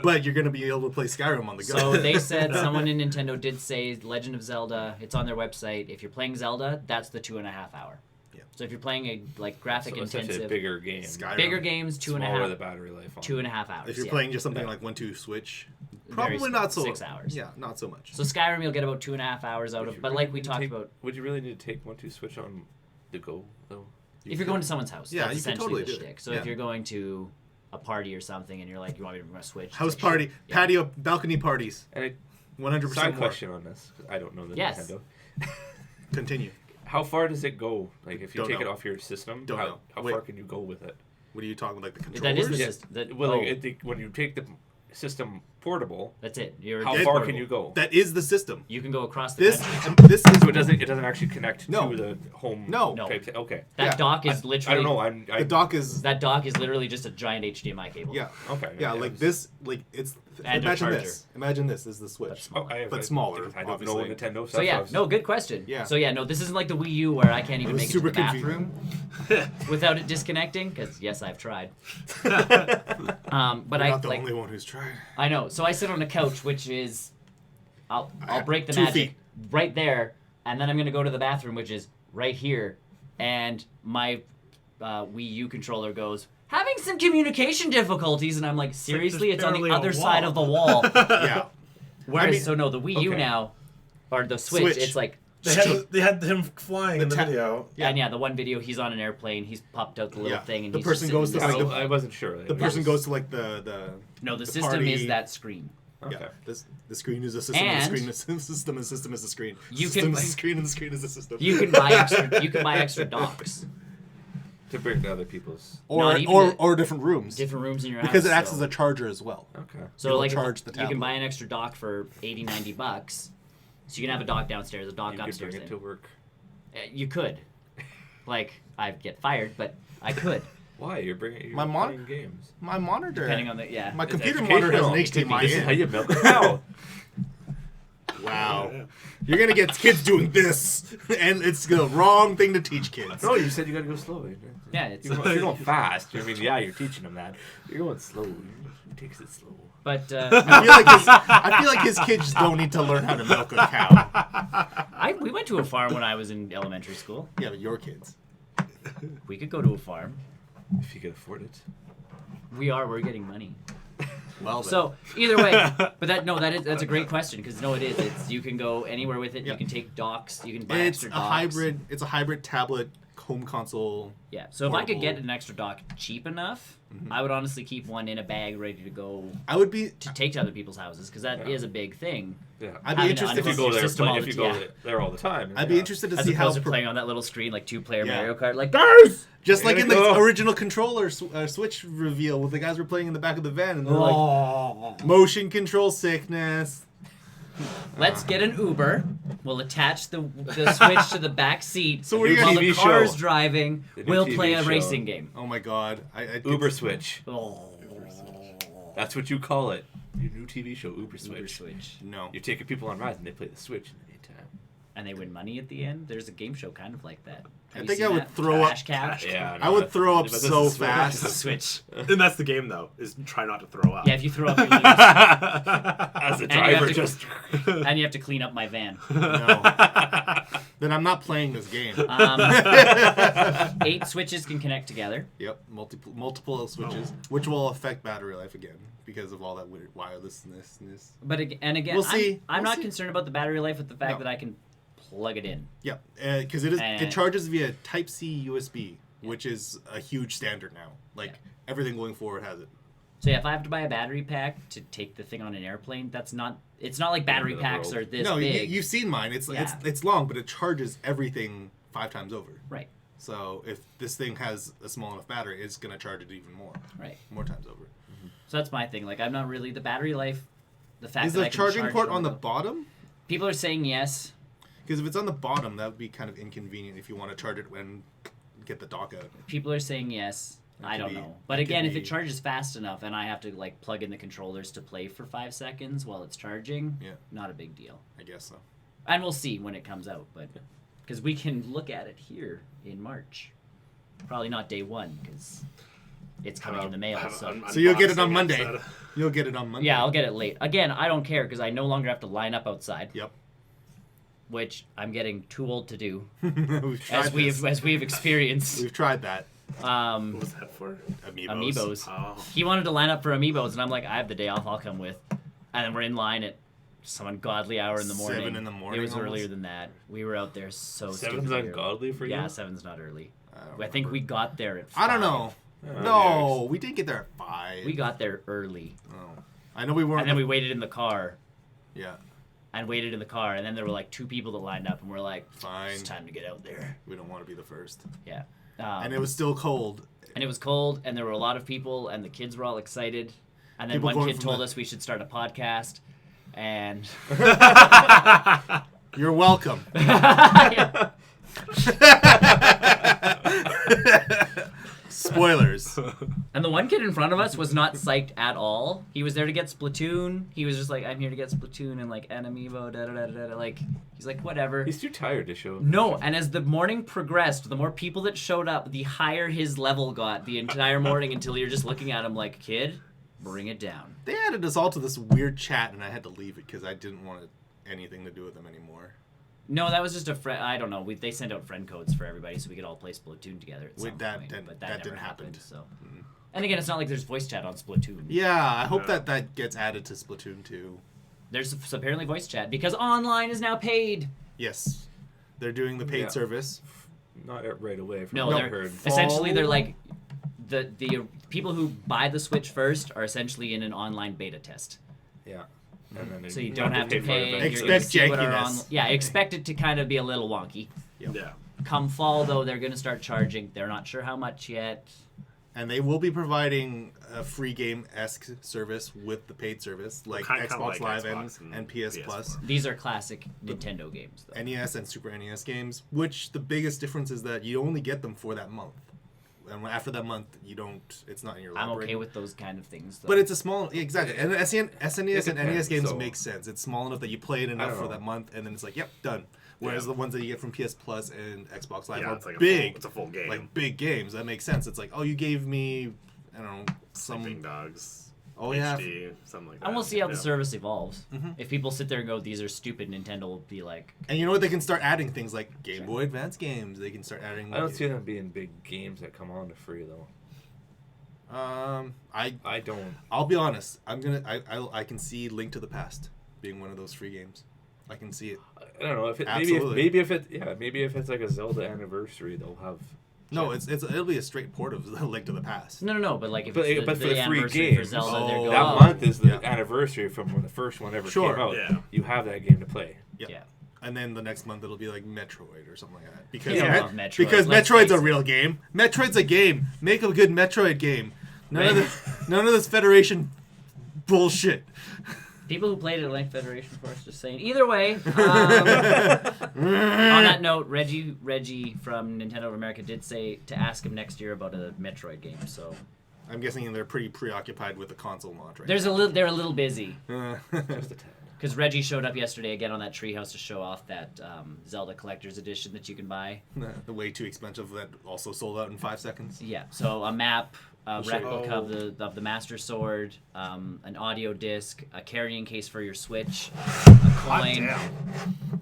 but you're going to be able to play Skyrim on the go. So they said, someone in Nintendo did say Legend of Zelda, it's on their website. If you're playing Zelda, that's the 2.5 hour. Yeah. So if you're playing a graphic So intensive, it's a bigger game. Skyrim. bigger games, Smaller the battery life on. 2.5 hours. If you're yeah. playing just something Yeah. like 1-2 Switch, Very probably not so 6 hours. Yeah, not so much. So Skyrim, you'll get about 2.5 hours out of. But like we talked about, Would you really need to take 1-2 Switch on the go though? if you're going to someone's house, Yeah, that's you can essentially totally the do it. shtick. So Yeah. if you're going to a party or something and you're like, you want me to bring my Switch? it's House like, party, sure. Yeah. patio, balcony parties, And a 100% side more. question on this, 'cause I don't know the Yes. Nintendo. Continue. How far does it go? Like if you Don't take it know. off your system, Don't know. how Wait. far can you go with it? What are you talking like the That controllers? is the Yeah. system. That, Well, oh, when you take the system portable, that's it. You're how it's far portable. can you go? That is the system. You can go across the This country. this is So it doesn't actually connect No. to the home. No. No. Type okay. That yeah. dock is I literally. don't know. the dock is That dock is literally just a giant HDMI cable. yeah. Okay. Yeah, it like was- this, like it's. And a imagine charger. this. Imagine this is the Switch, Oh, but smaller. I don't obviously. know Nintendo stuff. So yeah, so no, good question. Yeah. So yeah, no, this isn't like the Wii U where I can't even was make it to the super convenient. bathroom without it disconnecting. Because yes, I've tried. But You're I not the like. only one who's tried. I know. So I sit on a couch, which is, I'll break the 2 magic feet. right there, and then I'm gonna go to the bathroom, which is right here, and my Wii U controller goes having some communication difficulties, and I'm like, seriously, there's it's on the barely a other side wall. of the wall. Yeah. Whereas, mean- so no, the Wii U okay. now, or the Switch, Switch. it's like. They had him flying in the ta- video. And yeah, the one video, he's on an airplane, he's popped out the little Yeah. thing, and The he's person just goes sitting to, in like, the I wasn't sure. The person goes to like the No, the the system party- is that screen. Okay. yeah. The screen is a system. And- And the screen is a system. And the system is the screen. You system can- is the screen and the screen is the system. You can buy extra. You can buy extra docks, To bring to other people's. Not even or different rooms different rooms in your because house. it acts so. as a charger as well. Okay. So it'll like charge the you can tablet. buy an extra dock for $80-$90. So you can have a dock downstairs, a dock You could upstairs. bring it to work. You could, like, I'd get fired, but I could, Why? You're playing games. My monitor. depending on the yeah. My It's computer monitor has an educational. HDMI This is how in. you milk a cow. Wow. Yeah. You're gonna get kids doing this, and it's the wrong thing to teach kids. No, you said you gotta go slow. Yeah, it's You're going fast. I mean, yeah, you're teaching them that. You're going slow. He takes it slow. but I feel like his kids don't need to learn how to milk a cow. we went to a farm when I was in elementary school. Yeah, but your kids. We could go to a farm. If you can afford it. We're getting money. Well, then. So either way, but that's a great question because no, it is. It's you can go anywhere with it. Yeah. You can take docks. You can buy it's extra a docks. hybrid. It's a hybrid tablet home console. Yeah. So if I could get portable. an extra dock cheap enough, Mm-hmm. I would honestly keep one in a bag ready to go I would be. to take to other people's houses because that is Yeah. a big thing. Yeah. I'd be having to interested If you to go see. there, system all if the- you go yeah. there all the time. I'd be yeah. interested to As see how opposed to playing on that little screen like 2-player Yeah. Mario Kart, like guys. just like Here in we the go. original controller Switch reveal, with the guys were playing in the back of the van, and they're like, Oh. motion control sickness. Let's get an Uber. We'll attach the Switch to the back seat. So what are you while gonna- the TV car's show. driving, The new we'll TV play a show. racing game. Oh my god! I Uber Switch. Oh. That's what you call it. Your new TV show, Uber Uber Switch. Switch. No. You're taking people on rides and they play the Switch in the daytime. And they win money at the end. There's a game show kind of like that. Have I you think seen I would that? throw up- Cash Cab. Yeah, I would throw up but this so is Switch. fast. Switch. And that's the game, though, is try not to throw up. Yeah, if you throw up, you lose. As a And you have driver, to- just And you have to clean up my van. No. Then I'm not playing this game. 8 switches can connect together. Yep, multiple switches, which will affect battery life again because of all that weird wirelessness. But again, We'll see. I'm We'll not see. concerned about the battery life with the fact No. that I can plug it in. Yep, because it And- charges via Type C USB, which is a huge standard now. Like Yeah. everything going forward has it. So yeah, if I have to buy a battery pack to take the thing on an airplane, it's not like battery of the packs world. are this No, big. you've seen mine. It's Yeah. it's long, but it charges everything 5 times over. Right, So if this thing has a small enough battery, it's gonna charge it even more right. times over. So that's my thing. Like I'm not really the battery life. The fact Is that the I can charging charge port from on the bottom? People are saying yes. Because if it's on the bottom, that would be kind of inconvenient if you want to charge it when get the dock out. People are saying yes. That I could don't be- know. But that could again, if be- it charges fast enough and I have to like plug in the controllers to play for 5 seconds while it's charging, Yeah. not a big deal. I guess so. And we'll see when it comes out, but because we can look at it here in March. Probably not day 1 because it's coming in the mail. So So you'll get it on unboxing Monday. instead. You'll get it on Monday. yeah, I'll get it late. Again, I don't care because I no longer have to line up outside, Yep. which I'm getting too old to do, We've tried this. as we've experienced. We've tried that. What was that for? Amiibos. Amiibos. Oh. He wanted to line up for Amiibos, and I'm like, I have the day off. I'll come with. And then we're in line at some ungodly hour in the morning. 7 in the morning It was almost? earlier than that. We were out there so 7's stupid early. ungodly for you? Yeah, 7's not early. I I think we got there at 5. I don't know. Yeah, No, we didn't get there at 5. We got there early. Oh. I know we weren't. And then we waited in the car. Yeah. And waited in the car. And then there were like 2 people that lined up. And we're like, Fine. it's time to get out there. We don't want to be the first. Yeah. And it was still cold. And it was cold. And there were a lot of people. And the kids were all excited. And then People one going kid from told the- us we should start a podcast. And... You're welcome. Yeah. Spoilers. And the one kid in front of us was not psyched at all. He was there to get Splatoon. He was just like, I'm here to get Splatoon and like an amiibo, da da da da da. Like, he's like, whatever. He's too tired to show. No, and as the morning progressed, the more people that showed up, the higher his level got the entire morning until you're just looking at him like, kid, bring it down. They added us all to this weird chat, and I had to leave it because I didn't want anything to do with them anymore. No, that was just a friend. I don't know. They sent out friend codes for everybody so we could all play Splatoon together at some That point. didn't- But that that never didn't happened. happen. So, and again, it's not like there's voice chat on Splatoon. Yeah, I hope Yeah. that gets added to Splatoon 2. There's apparently voice chat because online is now paid. Yes. They're doing the paid Yeah. service. Not right away. From No, what they're I've heard. essentially they're like the people who buy the Switch first are essentially in an online beta test. Yeah. And then So you don't have to for it pay. eventually. You're gonna see what our jankiness. expect it to kind of be a little wonky. Yeah. Come fall though, they're gonna start charging. They're not sure how much yet. And they will be providing a free game-esque service with the paid service, like Kinda Xbox like Live Xbox and PS PS Plus. These are classic Nintendo games though. NES and Super NES games, which the biggest difference is that you only get them for that month. And after that month, you don't. It's not in your I'm library. okay with those kind of things though. But it's a small, exactly. And SNES and NES depends, games so- make sense. It's small enough that you play it enough don't for know. that month, and then it's like, yep, done. Whereas the ones that you get from PS Plus and Xbox Live Yeah, are it's like big, it's a full game. like big games. That makes sense. It's like, oh, you gave me, I don't know, Sleeping some. Dogs. Oh yeah, HD, something like that. and we'll see how the Yeah. service evolves. Mm-hmm. If people sit there and go, "These are stupid," Nintendo will be like, and you know what? They can start adding things like Game Sure. Boy Advance games. They can start adding. I don't see them being big games that come on to free though. I don't. I'll be honest. I can see Link to the Past being one of those free games. I can see it. I don't know if it Absolutely. maybe if it's like a Zelda anniversary, they'll have. No, it'll be a straight port of Link to the Past. no, but like if But- it's but for the free anniversary for games. Zelda, they're Oh. going, That oh, month is the Yeah. anniversary from when the first one ever Sure. came out. Yeah. You have that game to play. Yep. Yeah. And then the next month it'll be like Metroid or something like that. Because Yeah, Met- love Metroid. because Let's Metroid's face a it. real game. Metroid's a game. Make a good Metroid game. None Right. of this Federation bullshit. People who played it at Link Federation Force just saying. Either way, on that note, Reggie from Nintendo of America did say to ask him next year about a Metroid game. So I'm guessing they're pretty preoccupied with the console launch right They're a little busy. now. Just a tad. Because Reggie showed up yesterday again on that treehouse to show off that Zelda Collector's Edition that you can buy. The way too expensive that also sold out in 5 seconds. Yeah, so a map, a Sure. replica of the Master Sword, an audio disc, a carrying case for your Switch, a coin.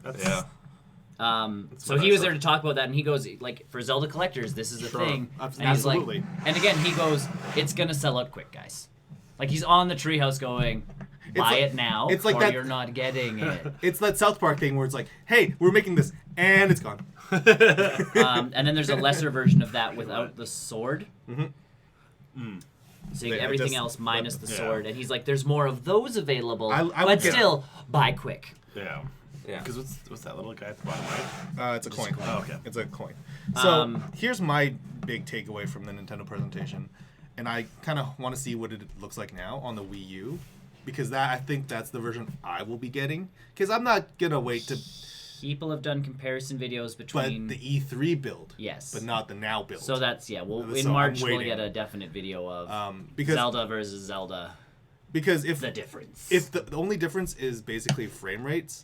That's, Yeah. So what he I was saw. there to talk about that, and he goes, like, for Zelda collectors, this is the Sure. thing. Abs- And he's like, absolutely. and again, he goes, it's gonna sell out quick, guys. Like, he's on the treehouse going, buy like- it now, it's like or that- you're not getting it. It's that South Park thing where it's like, hey, we're making this, and it's gone. And then there's a lesser version of that without the sword. So you get Yeah, everything just- else minus the yeah. sword, and he's like, "There's more of those available, I but would get- still, buy quick." Yeah. Yeah. Because what's that little guy at the bottom right? It's a coin. Oh, okay. It's a coin. So Um, here's my big takeaway from the Nintendo presentation, and I kind of want to see what it looks like now on the Wii U, because I think that's the version I will be getting. Because I'm not gonna wait to, People have done comparison videos but between. the E3 build, Yes. but not the now build. So that's well. So In I'm March we'll waiting. get a definite video of because Zelda versus Zelda. if The difference. if the only difference is basically frame rates,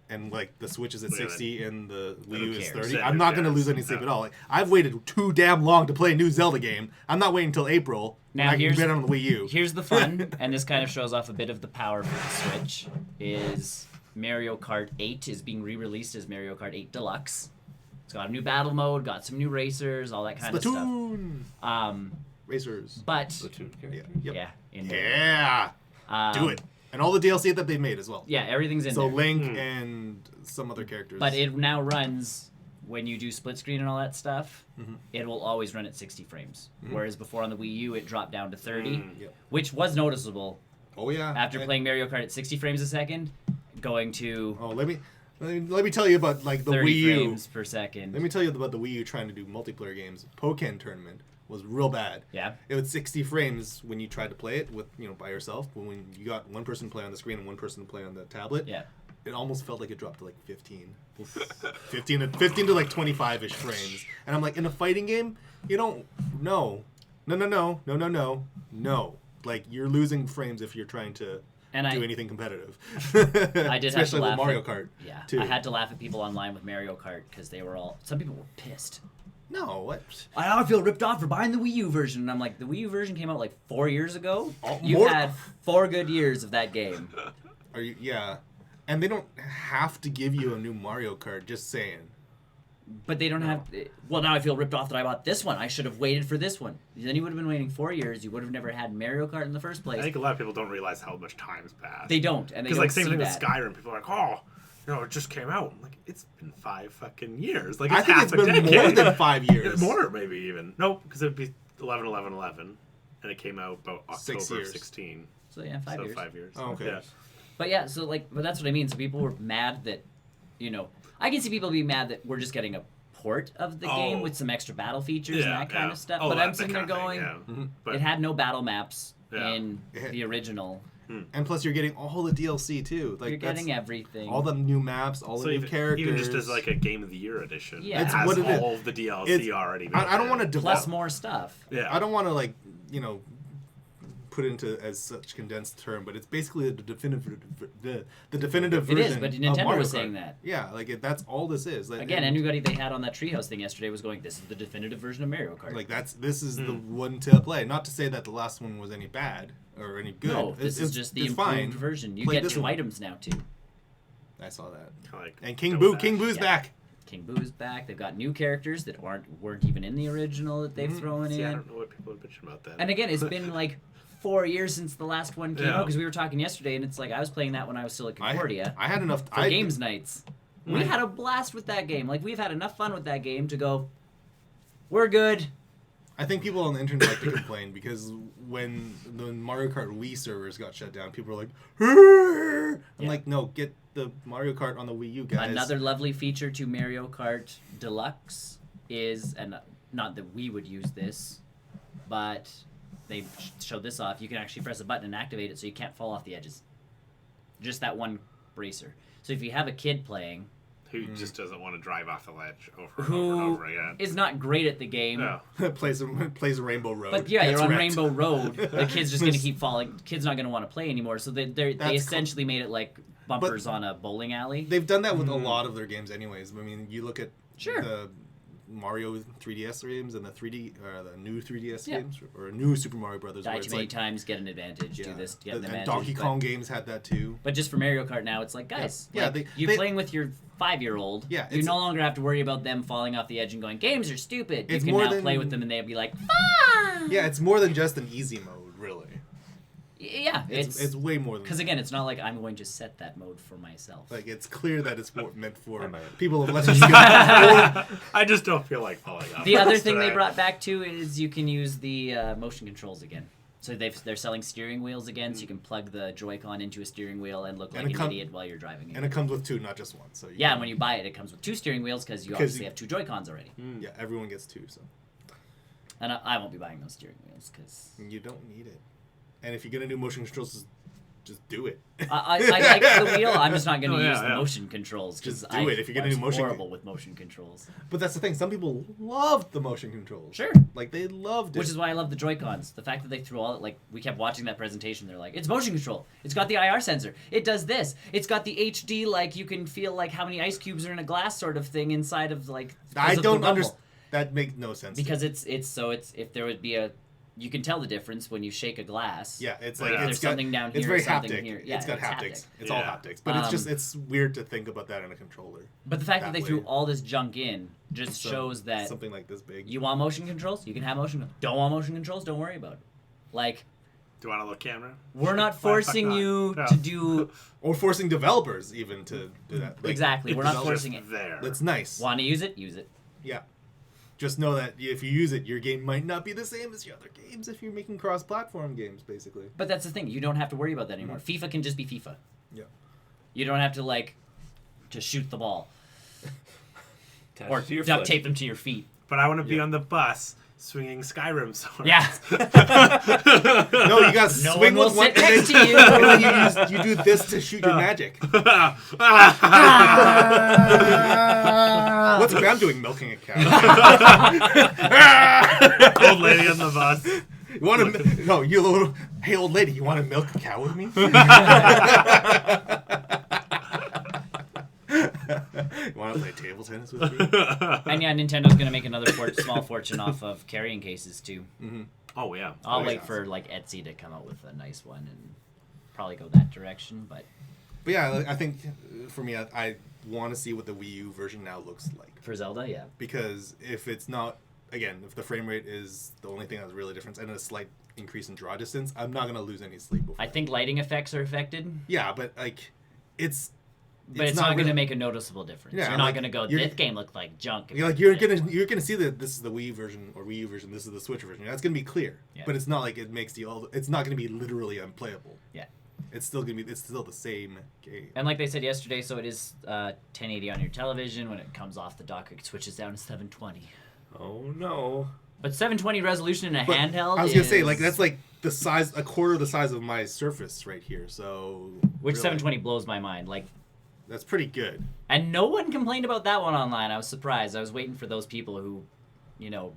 and like the Switch is at Yeah, 60 and the Wii who U is cares? 30, Yeah, I'm not who gonna cares? lose any sleep Yeah. at all. Like, I've waited too damn long to play a new Zelda game. I'm not waiting until April. Now when I can here's- get it on the Wii U. Here's the fun, and this kind of shows off a bit of the power for the Switch. Is Mario Kart 8 is being re-released as Mario Kart 8 Deluxe. It's got a new battle mode, got some new racers, all that kind of stuff. Splatoon racers. But Platoon Yeah. character. Yep. yeah, in Yeah. Do it. And all the DLC that they've made as well. Yeah, everything's in So there. Link and some other characters. But it now runs when you do split screen and all that stuff. Mm-hmm. It will always run at 60 frames, whereas before on the Wii U it dropped down to 30, Yep. which was noticeable Oh yeah. after And- playing Mario Kart at 60 frames a second, going to Oh, let me tell you about like the 30 Wii U. frames per second. Let me tell you about the Wii U trying to do multiplayer games. Pokken Tournament was real bad. Yeah. It was 60 frames when you tried to play it with by yourself. But when you got one person to play on the screen and one person to play on the tablet, Yeah. it almost felt like it dropped to like 15 to like 25ish frames. And I'm like, in a fighting game, you don't no. Like, you're losing frames if you're trying to And do I- anything competitive. I did have to Especially laugh with Mario at, Kart. Yeah, too. I had to laugh at people online with Mario Kart because they were some people were pissed. No, what? I feel ripped off for buying the Wii U version. And I'm like, the Wii U version came out like 4 years ago. You've more- had 4 good years of that game. Are you? Yeah. And they don't have to give you a new Mario Kart. Just saying. But they don't have. Well, now I feel ripped off that I bought this one. I should have waited for this one. Then you would have been waiting 4 years. You would have never had Mario Kart in the first I place. think a lot of people don't realize how much time's passed. They don't, and they Because don't like same see thing that. with Skyrim. People are like, oh, it just came out. I'm like, it's been 5 fucking years. Like I it's think half it's a been decade. more than 5 years. More maybe even. No, because it'd be 11, 11, 11, and it came out about October 6 years. 16. So yeah, 5 so years. 5 years. Oh, okay. Yeah. But yeah, so like, but that's what I mean. So people were mad that, I can see people being mad that we're just getting a port of the game with some extra battle features and that kind of stuff. Oh, but I'm that sitting there kind of going, thing, yeah. But it had no battle maps Yeah. in the original. And plus, you're getting all the DLC too. Like You're that's getting everything. all the new maps, all the so new even, characters. even just as like a Game of the Year edition, Yeah. it It's has what it is. all of the DLC It's- already. I don't want to Plus develop. more stuff. Yeah. I don't want to put it into as such condensed term, but it's basically the definitive It version. is, but of Nintendo Mario was Kart. saying that. Yeah, that's all this is. Like, Again, and, anybody they had on that treehouse thing yesterday was going, "This is the definitive version of Mario Kart." like this is the Hmm. one to play. Not to say that the last one was any bad or any good. no, this is It's- just the it's improved fine. version. You Play get this 2 one. items now too. I saw that. Like, And King Double Boo, Boo's Yeah. back. King Boo's back. They've got new characters that weren't even in the original that they've thrown See, I in. don't know what people are bitching about that. And again, it's been like 4 years since the last one came Yeah. out because we were talking yesterday, and it's like I was playing that when I was still at Concordia I had enough. for games nights. We had a blast with that game. Like we've had enough fun with that game to go. We're good. I think people on the internet like to complain because when the Mario Kart Wii servers got shut down, people were like, "Arr!" I'm Yeah. like, no, get the Mario Kart on the Wii U, guys. Another lovely feature to Mario Kart Deluxe is, and not that we would use this, but they showed this off. You can actually press a button and activate it so you can't fall off the edges. Just that one bracer. So if you have a kid playing, who just doesn't want to drive off the ledge over and over Who and over again. is not great at the game. No. plays a Rainbow Road. But yeah, Gets you're on wrecked. Rainbow Road. The kid's just going to keep falling. Kid's not going to want to play anymore. So they That's essentially made it like bumpers on a bowling alley. They've done that with a lot of their games, anyways. I mean, you look at Sure. the Mario 3DS games and the new 3DS Yeah. games, or new Super Mario Brothers. Die where too it's many like, times, get an advantage. Do this, get an and advantage. Donkey Kong games had that too. But just for Mario Kart now, it's like, guys, Yeah, like, they- you're they- playing with your 5-year-old. Yeah, you it's- no longer have to worry about them falling off the edge and going, games are stupid. You It's can more now than- play with them and they'll be like, fun! Yeah, it's more than just an easy mode, really. Yeah, It's way more than because again, it's not like I'm going to set that mode for myself. like it's clear that it's meant for I might. people of lesser skill. Or- I just don't feel like falling off. The other thing today. they brought back too is you can use the motion controls again. So they're selling steering wheels again, so you can plug the Joy-Con into a steering wheel and look And like it an idiot while you're driving it. and it comes with 2, not just 1. So Yeah, and when you buy it, it comes with 2 steering wheels because you obviously have 2 Joy-Cons already. yeah, everyone gets 2, so And I won't be buying those steering wheels because you don't need it. And if you're gonna do motion controls, just do it. I like the wheel. I'm just not going to Oh, yeah, use the yeah. motion controls because Just do it if you're gonna do motion- horrible with motion controls. But that's the thing. Some people loved the motion controls. Sure. Like they loved it. Which is why I love the Joy-Cons. The fact that they threw all like we kept watching that presentation. They're like, it's motion control. It's got the IR sensor. It does this. It's got the HD like you can feel like how many ice cubes are in a glass sort of thing inside of like. I because of the don't rumble. understand. That makes no sense. Because it's if there would be a. You can tell the difference when you shake a glass. yeah, it's Yeah. like There's it's got, something down It's here, very something haptic. here. Yeah, it's got it's haptics. haptic. It's all Yeah. haptics. But it's weird to think about that in a controller. But the fact that That they threw way. all this junk in just So- shows that something like this big. you want motion controls, you can have motion. Don't want motion controls, don't worry about it. Like Do you want a little camera? we're not Why the fuck forcing not? you No. to do Or forcing developers even to do that. Like, exactly. We're not It's forcing just it. there. That's nice. Want to use it? Use it. Yeah. Just know that if you use it, your game might not be the same as your other games if you're making cross-platform games, basically. But that's the thing. You don't have to worry about that anymore. FIFA can just be FIFA. Yeah. You don't have to like to shoot the ball or To your duct foot. tape them to your feet. But I want to be Yeah. on the bus swinging Skyrim swords. Yeah. No, you got to No swing one will with one sit next to you. and then you do this to shoot your magic. What's Graham doing milking a cow? Old lady on the bus. You want to? No, you little. Hey, old lady, you want to milk a cow with me? You want to play table tennis with me? And yeah, Nintendo's gonna make another small fortune off of carrying cases too. Oh yeah. I'll Oh, wait yeah. for like Etsy to come out with a nice one and probably go that direction. But But yeah, I think for me, I want to see what the Wii U version now looks like. for Zelda, yeah. Because if it's not, again, if the frame rate is the only thing that's really different and a slight increase in draw distance, I'm not going to lose any sleep before. I think lighting effects are affected, Yeah, but like, it's but it's not going to really- make a noticeable difference. Yeah, You're not like, going to go, you're- this game looked like junk. You're gonna see that this is the Wii version or Wii U version. This is the Switch version. That's gonna be clear. Yeah. But it's not like it makes it's not gonna be literally unplayable. Yeah. It's still the same game. And like they said yesterday, so it is 1080 on your television. When it comes off the dock, it switches down to 720. Oh no. But 720 resolution in a But handheld I was gonna say is- like that's like the size, a quarter of the size of my Surface right here. So Which really, 720 blows my mind. Like, That's pretty good. and no one complained about that one online. I was surprised. I was waiting for those people who,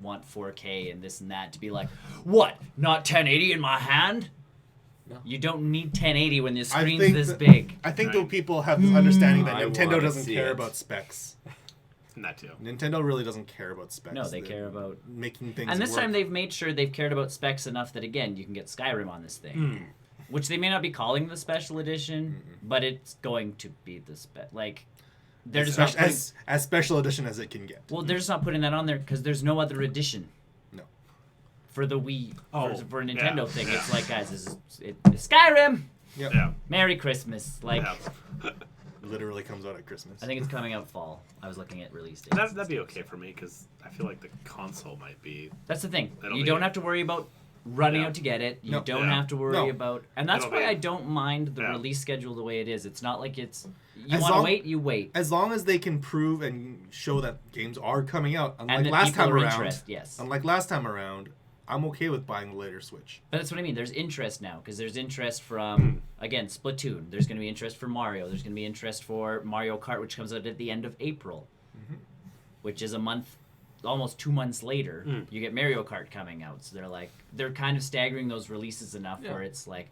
want 4K and this and that to be like, what? Not 1080 in my hand? No. You don't need 1080 when the I screen's think this that- big. I think though people have this understanding that I Nintendo wanna doesn't see care it. about specs. That too. Nintendo really doesn't care about specs. No, they They're care about. making things. And this work. time they've made sure they've cared about specs enough that again you can get Skyrim on this thing, Hmm. which they may not be calling the special edition, but it's going to be the like. They're just not putting, as special edition as it can get. well, they're just not putting that on there because there's no other edition. No. For the Wii, Oh, for a Nintendo yeah, thing, yeah. it's like, guys, it's Skyrim. Yep. Yeah. Merry Christmas. Like, Yeah. Literally comes out at Christmas. I think it's coming out fall. I was looking at release dates. That'd be okay for me because I feel like the console might be. That's the thing. That'll You be don't it. have to worry about running Yeah. out to get it. You No. don't Yeah. have to worry No. about, and that's It'll why be- I don't mind the Yeah. release schedule the way it is. It's not like it's you As want to long- wait, you wait, As long as they can prove and show that games are coming out, unlike and that last people time are around. interested. Yes. Unlike last time around, I'm okay with buying the later Switch. But that's what I mean. There's interest now because there's interest from again Splatoon. There's going to be interest for Mario. There's going to be interest for Mario Kart, which comes out at the end of April, which is a month, almost 2 months later. You get Mario Kart coming out. So they're kind of staggering those releases enough where it's like,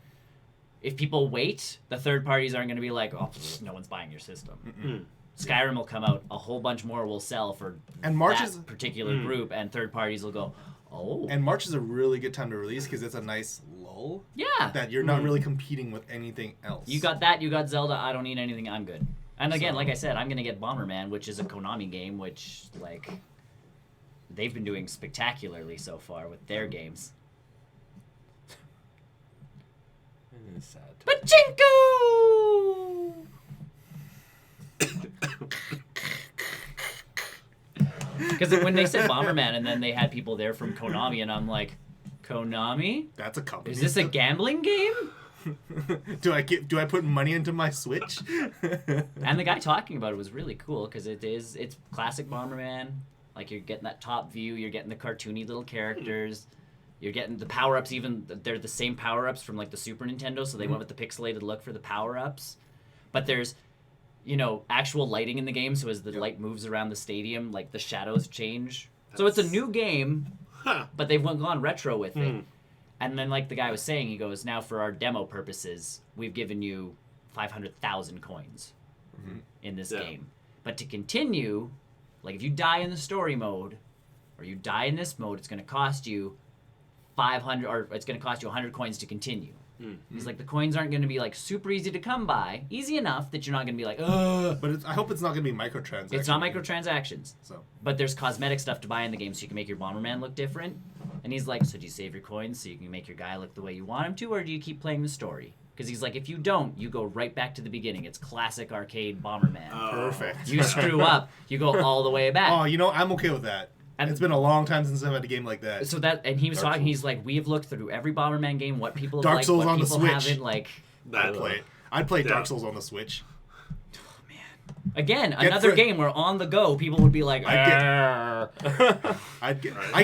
if people wait, the third parties aren't going to be like, oh, no one's buying your system. Skyrim will come out, a whole bunch more will sell for that particular group, and third parties will go, oh. And March is a really good time to release because it's a nice lull. Yeah. That you're not really competing with anything else. You got that, you got Zelda, I don't need anything, I'm good. And again, like I said, I'm going to get Bomberman, which is a Konami game, which, like, they've been doing spectacularly so far with their games. It's sad. Pachinko! Because when they said Bomberman and then they had people there from Konami and I'm like, Konami? That's a company. Is this a gambling game? Do I put money into my Switch? And the guy talking about it was really cool because it's classic Bomberman. Like you're getting that top view, you're getting the cartoony little characters, you're getting the power-ups, even they're the same power-ups from like the Super Nintendo, so they went with the pixelated look for the power-ups. But there's actual lighting in the game, so as the light moves around the stadium, like the shadows change. So it's a new game, but they've gone retro with it. And then, like the guy was saying, he goes, now for our demo purposes, we've given you 500,000 coins in this game. But to continue, like if you die in the story mode, or you die in this mode, it's going to cost you 500, or it's going to cost you 100 coins to continue. He's like, the coins aren't going to be like super easy to come by, easy enough that you're not going to be like, ugh. But I hope it's not going to be microtransactions. It's not microtransactions. So, but there's cosmetic stuff to buy in the game, so you can make your Bomberman look different. And he's like, so do you save your coins so you can make your guy look the way you want him to, or do you keep playing the story? Because he's like, if you don't, you go right back to the beginning. It's classic arcade Bomberman. Perfect. You screw up, you go all the way back. Oh, I'm okay with that. And it's been a long time since I've had a game like that. So and he was talking. He's like, we have looked through every Bomberman game, what people have Dark liked, Souls what on the people Switch. haven't. Like, I'd play Dark Souls on the Switch. Oh man! Again, another game where on the go people would be like, I can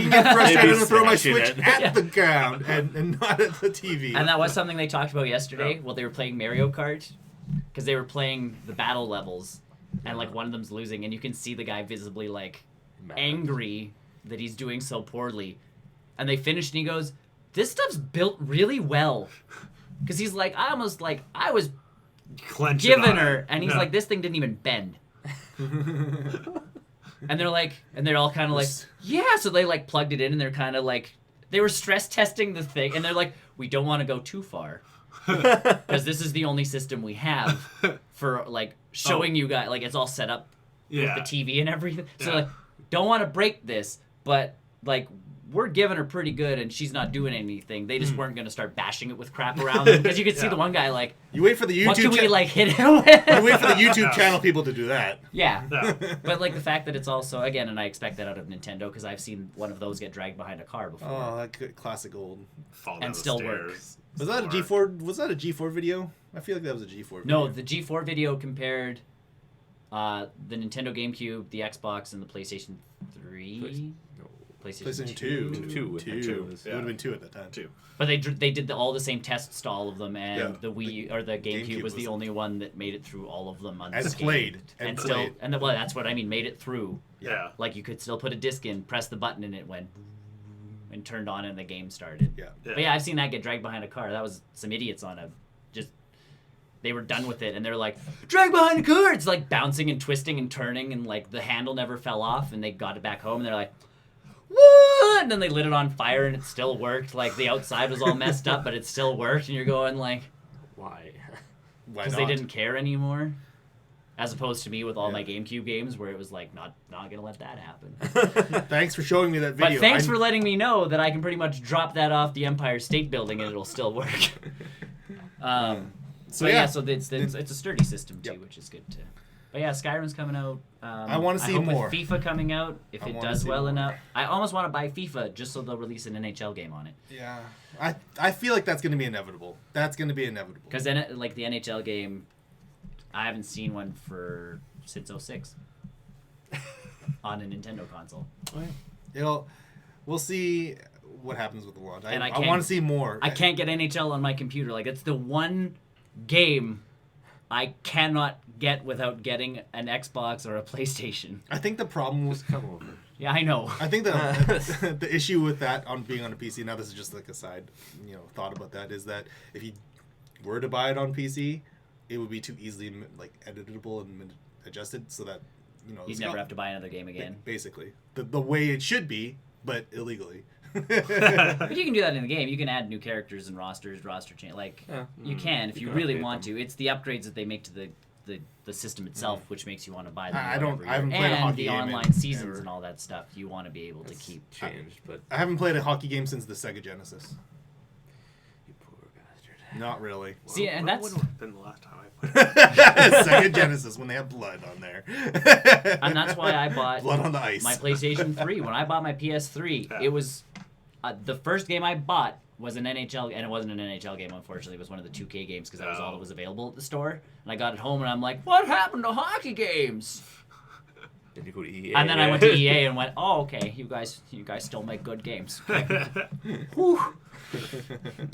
get frustrated and throw my Switch at the ground and not at the TV. And that was something they talked about yesterday. While they were playing Mario Kart, because they were playing the battle levels, and like one of them's losing, and you can see the guy visibly like angry that he's doing so poorly. And they finished and he goes, this stuff's built really well. Because he's like, I was giving her, and he's like, this thing didn't even bend. And they're all kind of like, yeah. So they like plugged it in, and they're kind of like, they were stress testing the thing, and they're like, we don't want to go too far. Because this is the only system we have for like showing you guys, like it's all set up with the TV and everything. So like, don't want to break this, but like we're giving her pretty good and she's not doing anything. They just weren't going to start bashing it with crap around them, because you could see the one guy like, you wait for the YouTube what can we like hit him with? You wait for the YouTube channel people to do that. Yeah. But like the fact that it's also, again, and I expect that out of Nintendo, because I've seen one of those get dragged behind a car before. Oh, that good, classic old. Fall down and the still stairs. Was that a G4? Was that a G4 video? I feel like that was a G4 video. No, the G4 video compared the Nintendo GameCube, the Xbox, and the PlayStation 3. PlayStation 2. Two. It would have been 2 at that time. 2. But they did all the same tests to all of them, and the Wii or the GameCube GameCube was the was only one that made it through all of them unscathed. And played. And still, and well, that's what I mean. Made it through. Yeah. Like you could still put a disc in, press the button, and it went and turned on, and the game started. Yeah. But yeah, I've seen that get dragged behind a car. That was some idiots on they were done with it, and they're like, drag behind a car! It's like bouncing and twisting and turning, and like the handle never fell off, and they got it back home, and they're like, what? And then they lit it on fire, and it still worked. Like the outside was all messed up, but it still worked, and you're going like, why? Because they didn't care anymore. As opposed to me with all my GameCube games, where it was like, not gonna let that happen. Thanks for showing me that video. But thanks for letting me know that I can pretty much drop that off the Empire State Building and it'll still work. So it's a sturdy system too, which is good too. But yeah, Skyrim's coming out. I want to see hope more. With FIFA coming out, if it does well enough, I almost want to buy FIFA just so they'll release an NHL game on it. Yeah, I feel like that's going to be inevitable. Because then, like the NHL game, I haven't seen one since 06 on a Nintendo console. We'll see what happens with the launch. And I want to see more. I can't get NHL on my computer. Like, it's the one game I cannot get without getting an Xbox or a PlayStation. I think the problem was Come over. Yeah, I know. I think that the issue with that on being on a PC, now this is just like a side, thought about that, is that if you were to buy it on PC, it would be too easily like editable and adjusted so that You'd never have to buy another game again. Basically, the way it should be, but illegally. But you can do that in the game. You can add new characters and roster change. Like you can if you really want to. It's the upgrades that they make to the system itself, which makes you want to buy them. I haven't played a hockey and the game online seasons and all that stuff. You want to be able to keep changed, but I haven't played a hockey game since the Sega Genesis. you poor bastard. Not really. See, and that's would have been the last time I played. Sega Genesis when they had blood on there. and that's why I bought blood on the ice. my PlayStation 3. When I bought my PS3, it was the first game I bought was an NHL, and it wasn't an NHL game, unfortunately. It was one of the 2K games because that was all that was available at the store. And I got it home, and I'm like, what happened to hockey games? Then you go to EA. And then I went to EA and went, oh, okay, you guys still make good games. Whew.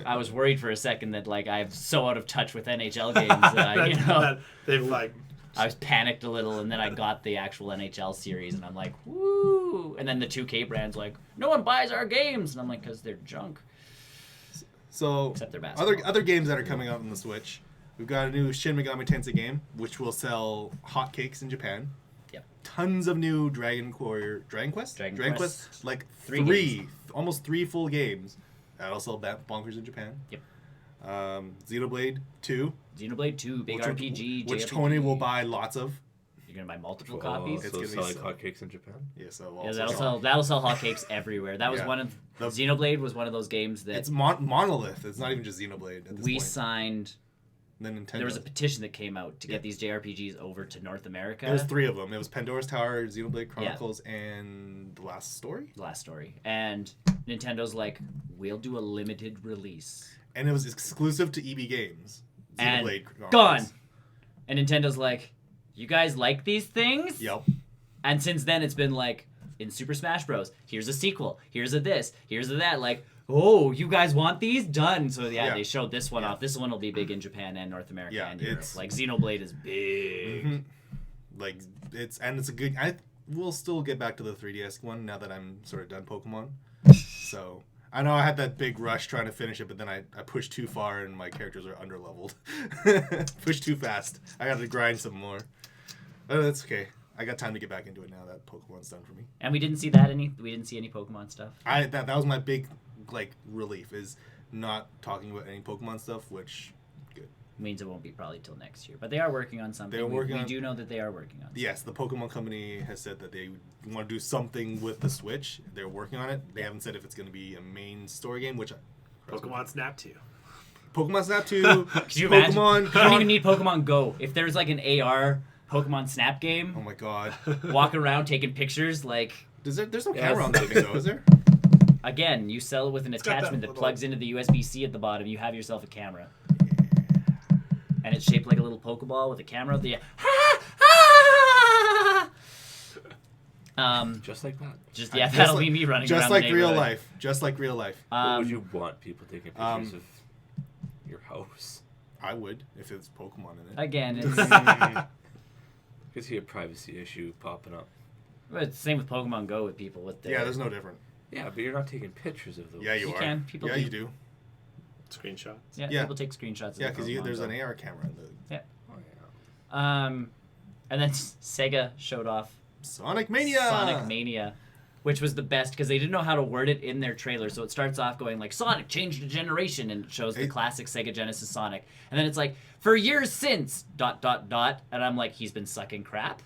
I was worried for a second that like I'm so out of touch with NHL games that they've like. I was panicked a little, and then I got the actual NHL series, and I'm like, woo! And then the 2K brand's like, no one buys our games, and I'm like, because they're junk. So Except they're basketball. other games that are coming out on the Switch, we've got a new Shin Megami Tensei game, which will sell hotcakes in Japan. Yep. Tons of new Dragon Quest, like almost three full games. That'll sell bonkers in Japan. Yep. Xenoblade 2. Xenoblade 2, big RPG, which JRPG. Tony will buy lots of. You're gonna buy multiple copies. It's So gonna sell be like hotcakes in Japan. Yeah, so Yeah, that'll sell hotcakes everywhere. That was one of Xenoblade was one of those games that it's Monolith. It's not even just Xenoblade. At this point. signed. Then Nintendo. There was a petition that came out to get these JRPGs over to North America. It was three of them. It was Pandora's Tower, Xenoblade Chronicles, and The Last Story. And Nintendo's like, we'll do a limited release. And it was exclusive to EB Games. And gone. And Nintendo's like, you guys like these things? Yep. And since then, it's been like, in Super Smash Bros., here's a sequel, here's a this, here's a that. Like, oh, you guys want these? Done. So they showed this one off. This one will be big in Japan and North America and Europe. Like, Xenoblade is big. Mm-hmm. Like, it's a good... We'll still get back to the 3DS one now that I'm sort of done Pokemon. So... I know I had that big rush trying to finish it, but then I pushed too far and my characters are underleveled. Pushed too fast. I got to grind some more. But that's okay. I got time to get back into it now that Pokemon's done for me. And we didn't see any Pokemon stuff. That was my big relief, is not talking about any Pokemon stuff, which good. Means it won't be probably till next year. But they are working on something. We do know that they are working on something. Yes, the Pokemon company has said that they want to do something with the Switch. They're working on it. They haven't said if it's going to be a main story game, which... Pokemon Snap 2. Pokemon Snap 2. Could you imagine? You don't even need Pokemon Go. If there's like an AR Pokemon Snap game... Oh my god. Walking around taking pictures, like... There's no camera on that thing, though, is there? Again, you sell it with an attachment that plugs into the USB-C at the bottom. You have yourself a camera. And it's shaped like a little Pokeball with a camera at the just like that. That'll be me running around just like the real neighborhood. life. Just like real life. What would you want people taking pictures of your house? I would, if it's Pokemon in it. Again, it's Could see a privacy issue popping up. it's the same with Pokemon Go with people with their... Yeah, there's no different. Yeah, but you're not taking pictures of those. Yeah, you are. can. People do. you do. Screenshots. Yeah, Yeah. people take screenshots. Yeah, of because Pokemon there's Go. an AR camera in the... Yeah. Oh, yeah. And then Sega showed off Sonic Mania! Sonic Mania, which was the best because they didn't know how to word it in their trailer. So it starts off going like, Sonic changed a generation, and it shows the classic Sega Genesis Sonic. And then it's like, for years since, ... And I'm like, he's been sucking crap.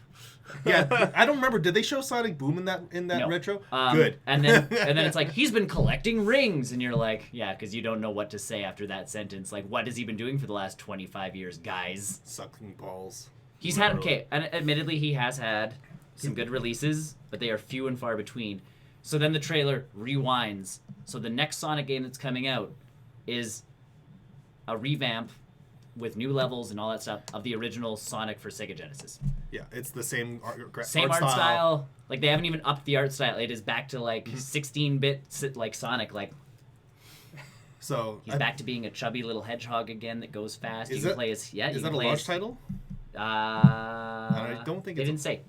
Yeah, I don't remember. Did they show Sonic Boom in that No. retro? Good. And then it's like, he's been collecting rings, and you're like, yeah, because you don't know what to say after that sentence. Like, what has he been doing for the last 25 years, guys? Sucking balls. He's had, okay, and admittedly he has had some good releases, but they are few and far between. So then the trailer rewinds. So the next Sonic game that's coming out is a revamp with new levels and all that stuff of the original Sonic for Sega Genesis. Yeah, it's the same Same art style. Like, they haven't even upped the art style. It is back to, like, 16-bit, like, Sonic. Like, So he's back to being a chubby little hedgehog again that goes fast. Is You can play as... Yeah, is that a large title? I don't think they it's didn't say.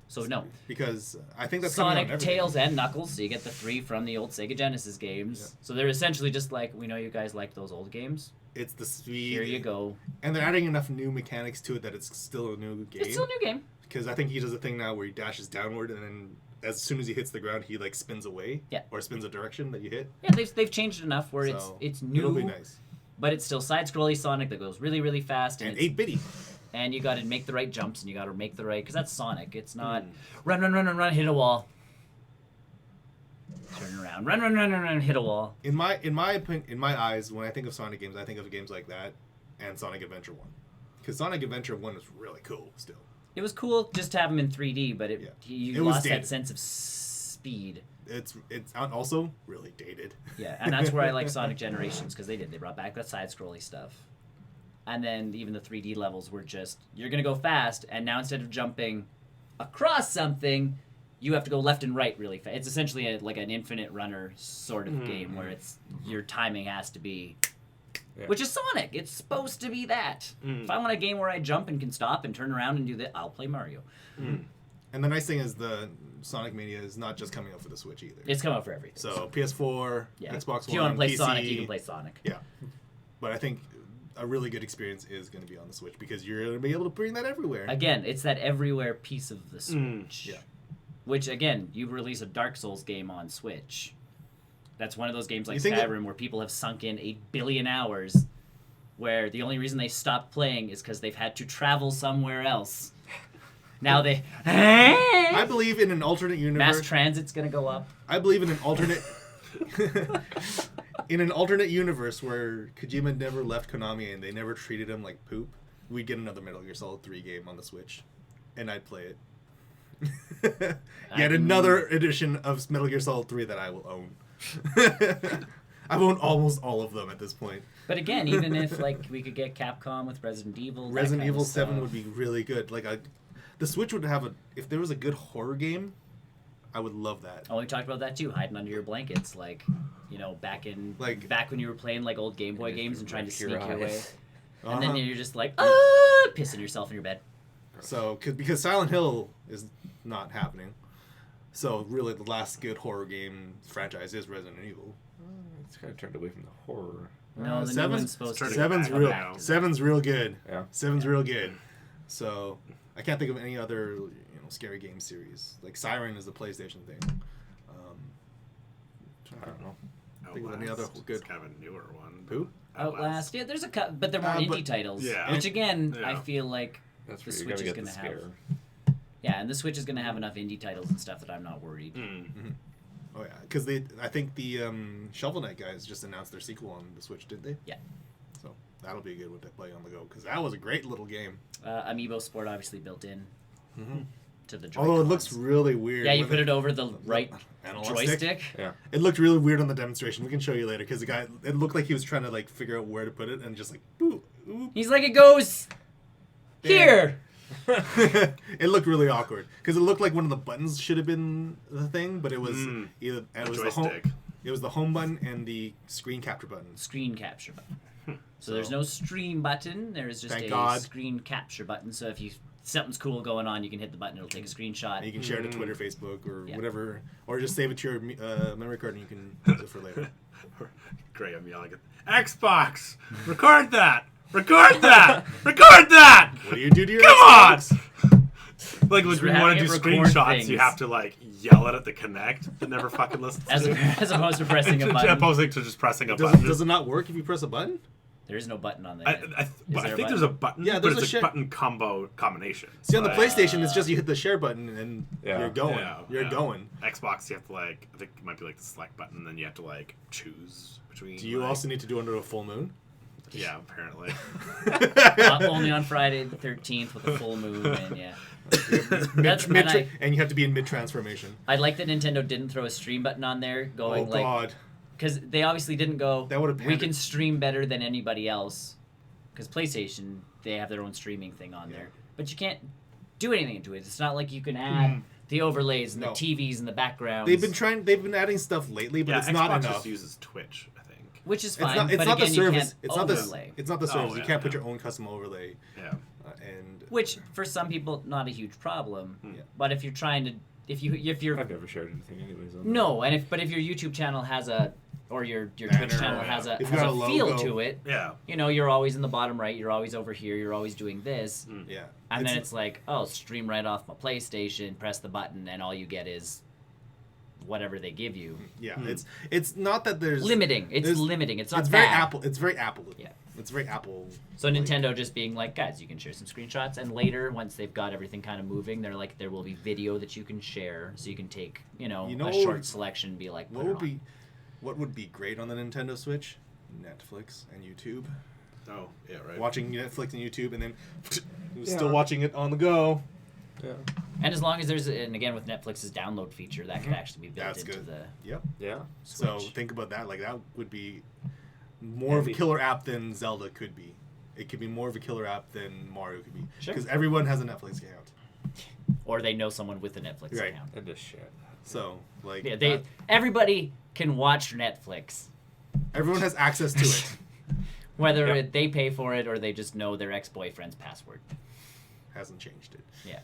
So, no. Because I think that's Sonic, Tails, and Knuckles, so you get the 3 from the old Sega Genesis games. Yeah. So they're essentially just like, we know you guys liked those old games. It's the speed. Here you go. And they're adding enough new mechanics to it that it's still a new game. It's still a new game. Because I think he does a thing now where he dashes downward and then as soon as he hits the ground, he like spins away. Yeah. Or spins a direction that you hit. Yeah, they've changed it enough where So, it's new. It'll be nice. But it's still side-scrolly Sonic that goes really, really fast. And it's 8-bitty. And you got to make the right jumps, and you got to make the right... Because that's Sonic. It's not run, hit a wall. Turn around. Run, hit a wall. In my opinion, in my eyes, when I think of Sonic games, I think of games like that and Sonic Adventure 1. Because Sonic Adventure 1 was really cool still. It was cool just to have him in 3D, but you was lost dated. that sense of speed. It's also really dated. Yeah, and that's where I like Sonic Generations, because they brought back that side-scrolly stuff. And then even the 3D levels were just, you're going to go fast, and now instead of jumping across something, you have to go left and right really fast. It's essentially like an infinite runner sort of game where it's your timing has to be... Yeah. Which is Sonic. It's supposed to be that. If I want a game where I jump and can stop and turn around and do that, I'll play Mario. And the nice thing is the Sonic Mania is not just coming out for the Switch either. It's coming out for everything. So PS4, yeah. Xbox One, if you want to play PC, Sonic, you can play Sonic. Yeah. But I think a really good experience is going to be on the Switch because you're going to be able to bring that everywhere. Again, it's that everywhere piece of the Switch. Yeah. Which, again, you release a Dark Souls game on Switch. That's one of those games like think Skyrim where people have sunk in 8 billion hours where the only reason they stopped playing is because they've had to travel somewhere else. Now they... I believe in an alternate universe... Mass transit's going to go up. I believe in an alternate... in an alternate universe where Kojima never left Konami and they never treated him like poop, we'd get another Metal Gear Solid 3 game on the Switch. And I'd play it. Yet another edition of Metal Gear Solid 3 that I will own. I've owned almost all of them at this point. But again, even if like we could get Capcom with Resident Evil, Resident Evil 7 would be really good. Like the Switch would have if there was a good horror game, I would love that. Oh, we talked about that too, hiding under your blankets, like, you know, back when you were playing like old Game Boy games and trying to sneak your way, and then you're just like pissing yourself in your bed. So because Silent Hill is not happening, so really the last good horror game franchise is Resident Evil. It's kind of turned away from the horror. No, the new one's supposed to. Seven's real good. Yeah. Seven's real good. So I can't think of any other scary game series. Like Siren is the PlayStation thing. I don't know. Think of any other good. It's kind of a newer one. Who? Outlast. Yeah, there's a couple, but they're more indie titles. Yeah. Which again, I feel like That's the where Switch you is gotta going get to the have. scare. Yeah, and the Switch is going to have enough indie titles and stuff that I'm not worried. Oh yeah, because I think the Shovel Knight guys just announced their sequel on the Switch, did they? Yeah. So that'll be a good one to play on the go because that was a great little game. Amiibo Sport obviously built in to the Joy-Cons. Although it looks really weird. Yeah, you put it over the right analog joystick. stick. Yeah. It looked really weird on the demonstration. We can show you later because the guy. It looked like he was trying to like figure out where to put it and just like ooh. He's like, it goes here. It looked really awkward because it looked like one of the buttons should have been the thing, but it was either it was joystick. It was the home button and the screen capture button. Screen capture button. So there's no stream button. There's just Thank a God. screen capture button. So if something's cool going on, you can hit the button. It'll take a screenshot. And you can share it to Twitter, Facebook, or Yeah. whatever, or just save it to your memory card and you can use it for later. Graham yelling at Xbox. Record that. Record that. Record that. What do you do to your Come on. Xbox? Like when you want to do screenshots, you have to like yell it at the Connect that never fucking listens as, to it. as opposed to pressing a button. Opposing to just pressing a button. Does it not work if you press a button? There is no button on there. I think there's a button, Yeah, but there's it's a a share- button combination. See, on the Like, PlayStation, it's just you hit the share button and you're going. You're going. Xbox, you have to like, I think it might be like the select button, and then you have to like choose between. Do you like, also need to do under a full moon? Yeah, apparently. Only on Friday the 13th with a full moon, and yeah. And you have to be in mid-transformation. I like that Nintendo didn't throw a stream button on there, going like, God. because they obviously didn't go. That would've We pandered. can stream better than anybody else. because PlayStation, they have their own streaming thing on there, but you can't do anything to it. It's not like you can add the overlays and the TVs and the backgrounds. They've been adding stuff lately, but it's Xbox not just enough. uses Twitch, I think. Which is It's fine, not, it's but not again, the service. you can't It's not the. overlay. It's not the service. Oh, You yeah, can't put yeah. your own custom overlay. Yeah. And Which for some people not a huge problem, Yeah. but if you're trying to, if you're I've never shared anything anyways. On no, and if your YouTube channel has a, or your Banner, Twitch channel yeah. has a If you got a feel logo. to it, Yeah. you know, you're always in the bottom right, you're always over here, you're always doing this, yeah, and then it's like, oh, stream right off my PlayStation, press the button, and all you get is whatever they give you. yeah. It's not that there's Limiting. It's there's- limiting. It's not It's bad. very Apple. It's very Apple. Yeah. It's very Apple. So like- Nintendo just being like, guys, you can share some screenshots, and later, once they've got everything kind of moving, they're like, there will be video that you can share, so you can take, You know a what short would- selection, and be like, What would be great on the Nintendo Switch? Netflix and YouTube. Oh, yeah, right. Watching Netflix and YouTube, and then still watching it on the go. Yeah. And as long as there's, and again with Netflix's download feature, that could actually be built That's into good. the Yep. Yeah. So Switch. think about that. Like that would be more of a killer app than Zelda could be. It could be more of a killer app than Mario could be. Sure. Because everyone has a Netflix account. or they know someone with a Netflix Right. account. And just share that. So like Yeah, everybody can watch Netflix, everyone has access to it. whether they pay for it or they just know their ex-boyfriend's password. Hasn't changed it. Yeah.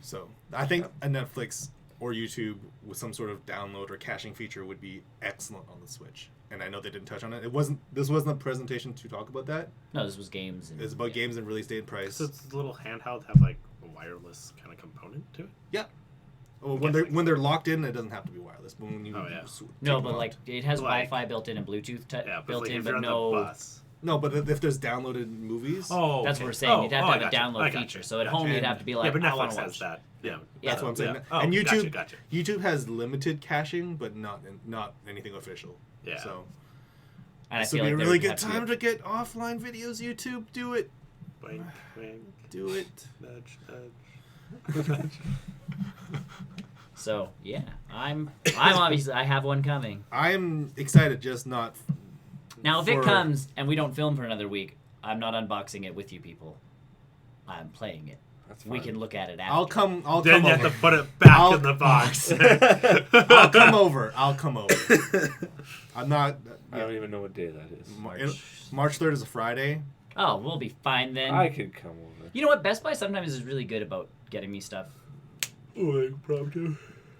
So I think a Netflix or YouTube with some sort of download or caching feature would be excellent on the Switch. And I know they didn't touch on it. This wasn't a presentation to talk about that. No, this was games. And, It's about games and release date and price. So it's a little handheld have like a wireless kind of component to it. Yeah. Well, when they're locked in, it doesn't have to be wireless. But when you Oh, yeah. No, take but them like out- it has Like- Wi-Fi built in and Bluetooth Yeah, built like in, if you're but on no. the bus. no, but if there's downloaded movies, Oh, That's okay. what we're saying. You'd have to I have a gotcha. I download gotcha. feature. So at Gotcha. home, you'd And- have to be like, Yeah, but I want Netflix to has watch that. Yeah, that's what I'm saying. Yeah. Oh, And YouTube, Gotcha. YouTube has limited caching, but not anything official. Yeah. So And I this would feel be like a there really would good have to be time to get offline videos. YouTube, do it, Wink, wink, do it. nudge, nudge. So yeah, I'm obviously I have one coming. I'm excited, just not. Now if it for- comes and we don't film for another week, I'm not unboxing it with you people. I'm playing it. That's We fine. can look at it after. I'll come Then you over. have to put it back I'll- in the box. I'll come over. I'll come over. I'm not. I don't even know what day that is. March 3rd is a Friday. Oh, we'll be fine then. I could come over. You know what? Best Buy sometimes is really good about getting me stuff.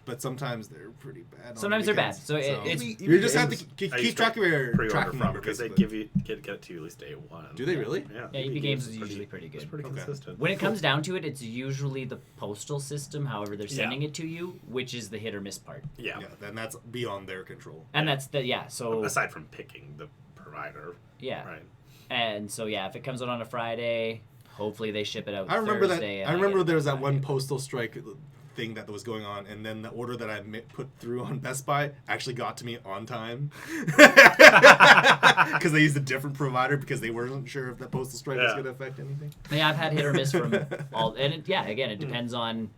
But sometimes they're pretty bad. on Sometimes they're bad. weekends. So it's you just have to keep I used to track of your pre-order tracking from number because they basically. get it to you at least day one. Do they really? Yeah. Yeah, EB Games is usually pretty good. It's pretty Okay. consistent. when it comes down to it, it's usually the postal system, however they're Yeah. sending it to you, which is the hit or miss part. Yeah. Yeah, then that's beyond their control. And that's the so Aside from picking the provider. yeah. Right. And so yeah, if it comes out on a Friday, hopefully they ship it out I remember Thursday. that. and I remember get it there was that Friday. one postal strike thing that was going on, and then the order that I put through on Best Buy actually got to me on time because they used a different provider because they weren't sure if the postal strike was Yeah. going to affect anything. Yeah, I've had hit or miss from all, and again, it depends on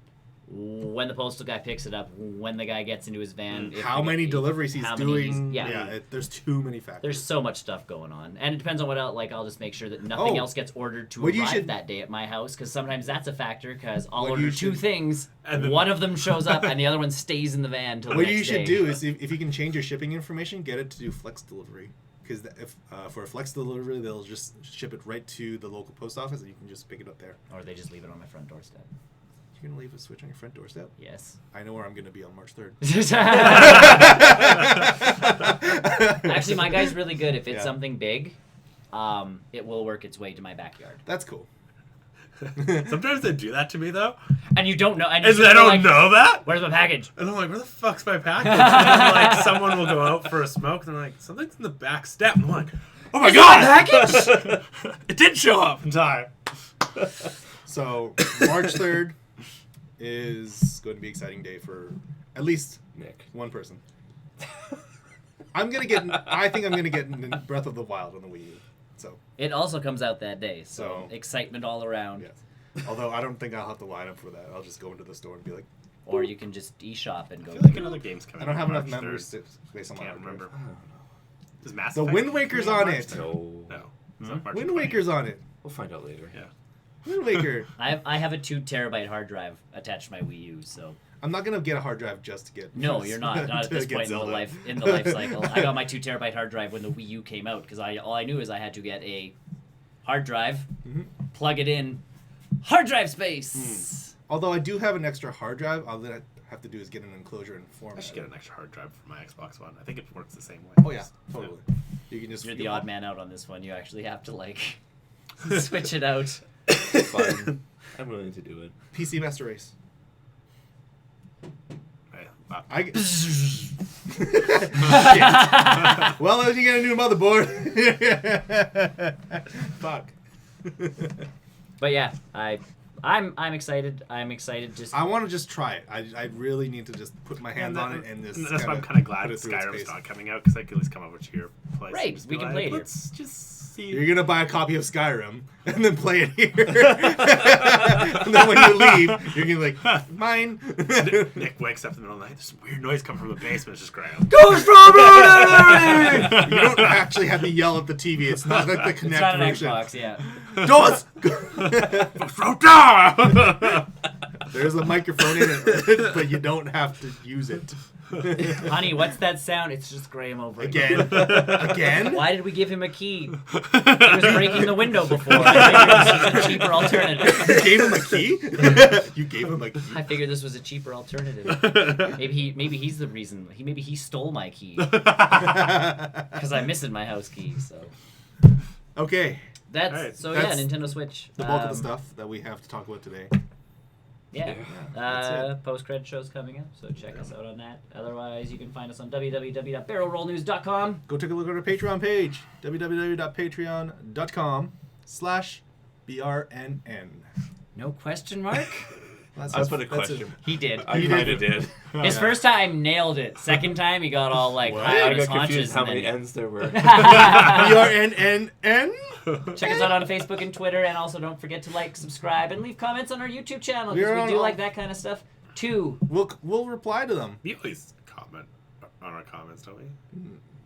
when the postal guy picks it up, when the guy gets into his van, if How the- many deliveries he's how many doing? yeah. There's too many factors. There's so much stuff going on, and it depends on what else. Like, I'll just make sure that nothing Oh. else gets ordered to What you arrive should- that day at my house, because sometimes that's a factor. Because I'll What order you two should- things, And then- one of them shows up, and the other one stays in the van till the What next you should day. do is if you can change your shipping information, get it to do flex delivery. Because if for a flex delivery, they'll just ship it right to the local post office, and you can just pick it up there. Or they just leave it on my front doorstep. You're gonna leave a Switch on your front doorstep. Yes. I know where I'm gonna be on March 3rd. Actually, my guy's really good. If it's Yeah. something big, it will work its way to my backyard. That's cool. Sometimes they do that to me though, And you don't know. And and you're I don't like, know that. Where's my package? And I'm like, where the fuck's my package? And then, like, someone will go out for a smoke, and they're like, something's in the back step. And I'm like, oh my god, package! It did show up in time. So March 3rd is going to be an exciting day for at least Nick. one person. I think I'm gonna get Breath of the Wild on the Wii U. So It also comes out that day, so So- excitement all around. yes. Although I don't think I'll have to line up for that. I'll just go into the store and be like, Or you can just eShop and go. I feel like another game's coming. I don't have out enough March members 3rd. based on my Can't hard drive. remember. Does Mass The Effect Wind Waker's come out on March it. 3rd? No. No. Wind Waker's on it. We'll find out later. Yeah. Wind Waker. I have a 2 terabyte hard drive attached to my Wii U, so I'm not gonna get a hard drive just to get. no, you're not at to this get point in the Zelda. life cycle. I got my 2 terabyte hard drive when the Wii U came out because all I knew is I had to get a hard drive, plug it in, hard drive space. Although I do have an extra hard drive, all that I have to do is get an enclosure and format. I should get an extra hard drive for my Xbox One. I think it works the same way. Oh yeah, totally. You can just. You're the odd man out on this one. You actually have to like switch it out. Fine. I'm willing to do it. PC Master Race. Wow. Shit. Well, you get a new motherboard. Fuck. But yeah, I'm excited. I'm excited. Just I want to just try it. I really need to just put my hands on it and just. That's why I'm kind of glad put it through its Skyrim's pace. not coming out because I can at least come over to your place. Right, and just we be can like, play it here. Let's just see. You're gonna buy a copy of Skyrim and then play it here. And then when you leave, you're gonna be like, mine. Nick wakes up in the middle of the night. There's some weird noise coming from the basement. It's just Graham. Ghost from You don't actually have to yell at the TV. It's not like the it's Kinect not an version. Xbox, yeah. Ghost! Rota! There's a microphone in it, but you don't have to use it. Honey, what's that sound? It's just Graham over Again? Again? Why did we give him a key? He was breaking the window before. I figured this was a cheaper alternative. You gave him a key? You gave him a key? I figured this was a cheaper alternative. Maybe he's the reason. Maybe he stole my key because I'm missing my house key. So Okay. that's Alright, so that's yeah. Nintendo Switch. The bulk of the stuff that we have to talk about today. Yeah. that's Post-credit show's coming up, so check us out on that. Otherwise, you can find us on www.barrelrollnews.com. Go take a look at our Patreon page. www.patreon.com/BRNN. No question mark? I put a question. He did. I kind of did. His first time nailed it. Second time he got all like What? high on I his got haunches. confused how and many then- ends there were. BRNNN? Check us out on Facebook and Twitter, and also don't forget to like, subscribe, and leave comments on our YouTube channel We're because on we do all- like that kind of stuff too. We'll reply to them. We always comment on our comments, don't we?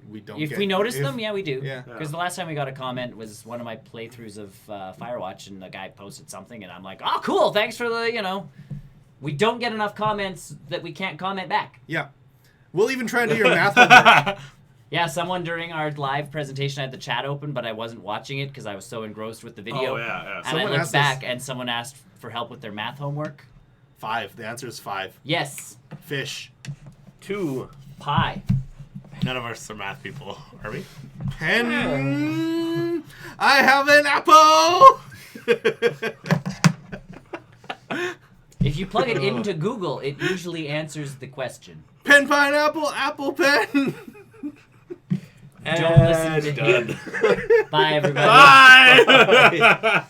We don't. If get- we notice if- them, yeah, we do. Yeah. Because the last time we got a comment was one of my playthroughs of Firewatch, and the guy posted something, and I'm like, oh, cool, thanks for the. We don't get enough comments that we can't comment back. Yeah. We'll even try and do your math homework. Yeah, someone during our live presentation had the chat open, but I wasn't watching it because I was so engrossed with the video. Oh, yeah. And Someone I looked asked back, us- and someone asked for help with their math homework. 5. The answer is 5. Yes, Fish. 2. pie. None of us are math people, are we? Pen. I have an apple. If you plug it into Google, it usually answers the question. Pen, pineapple, apple, pen. Don't listen to Done. him. Bye, everybody. Bye!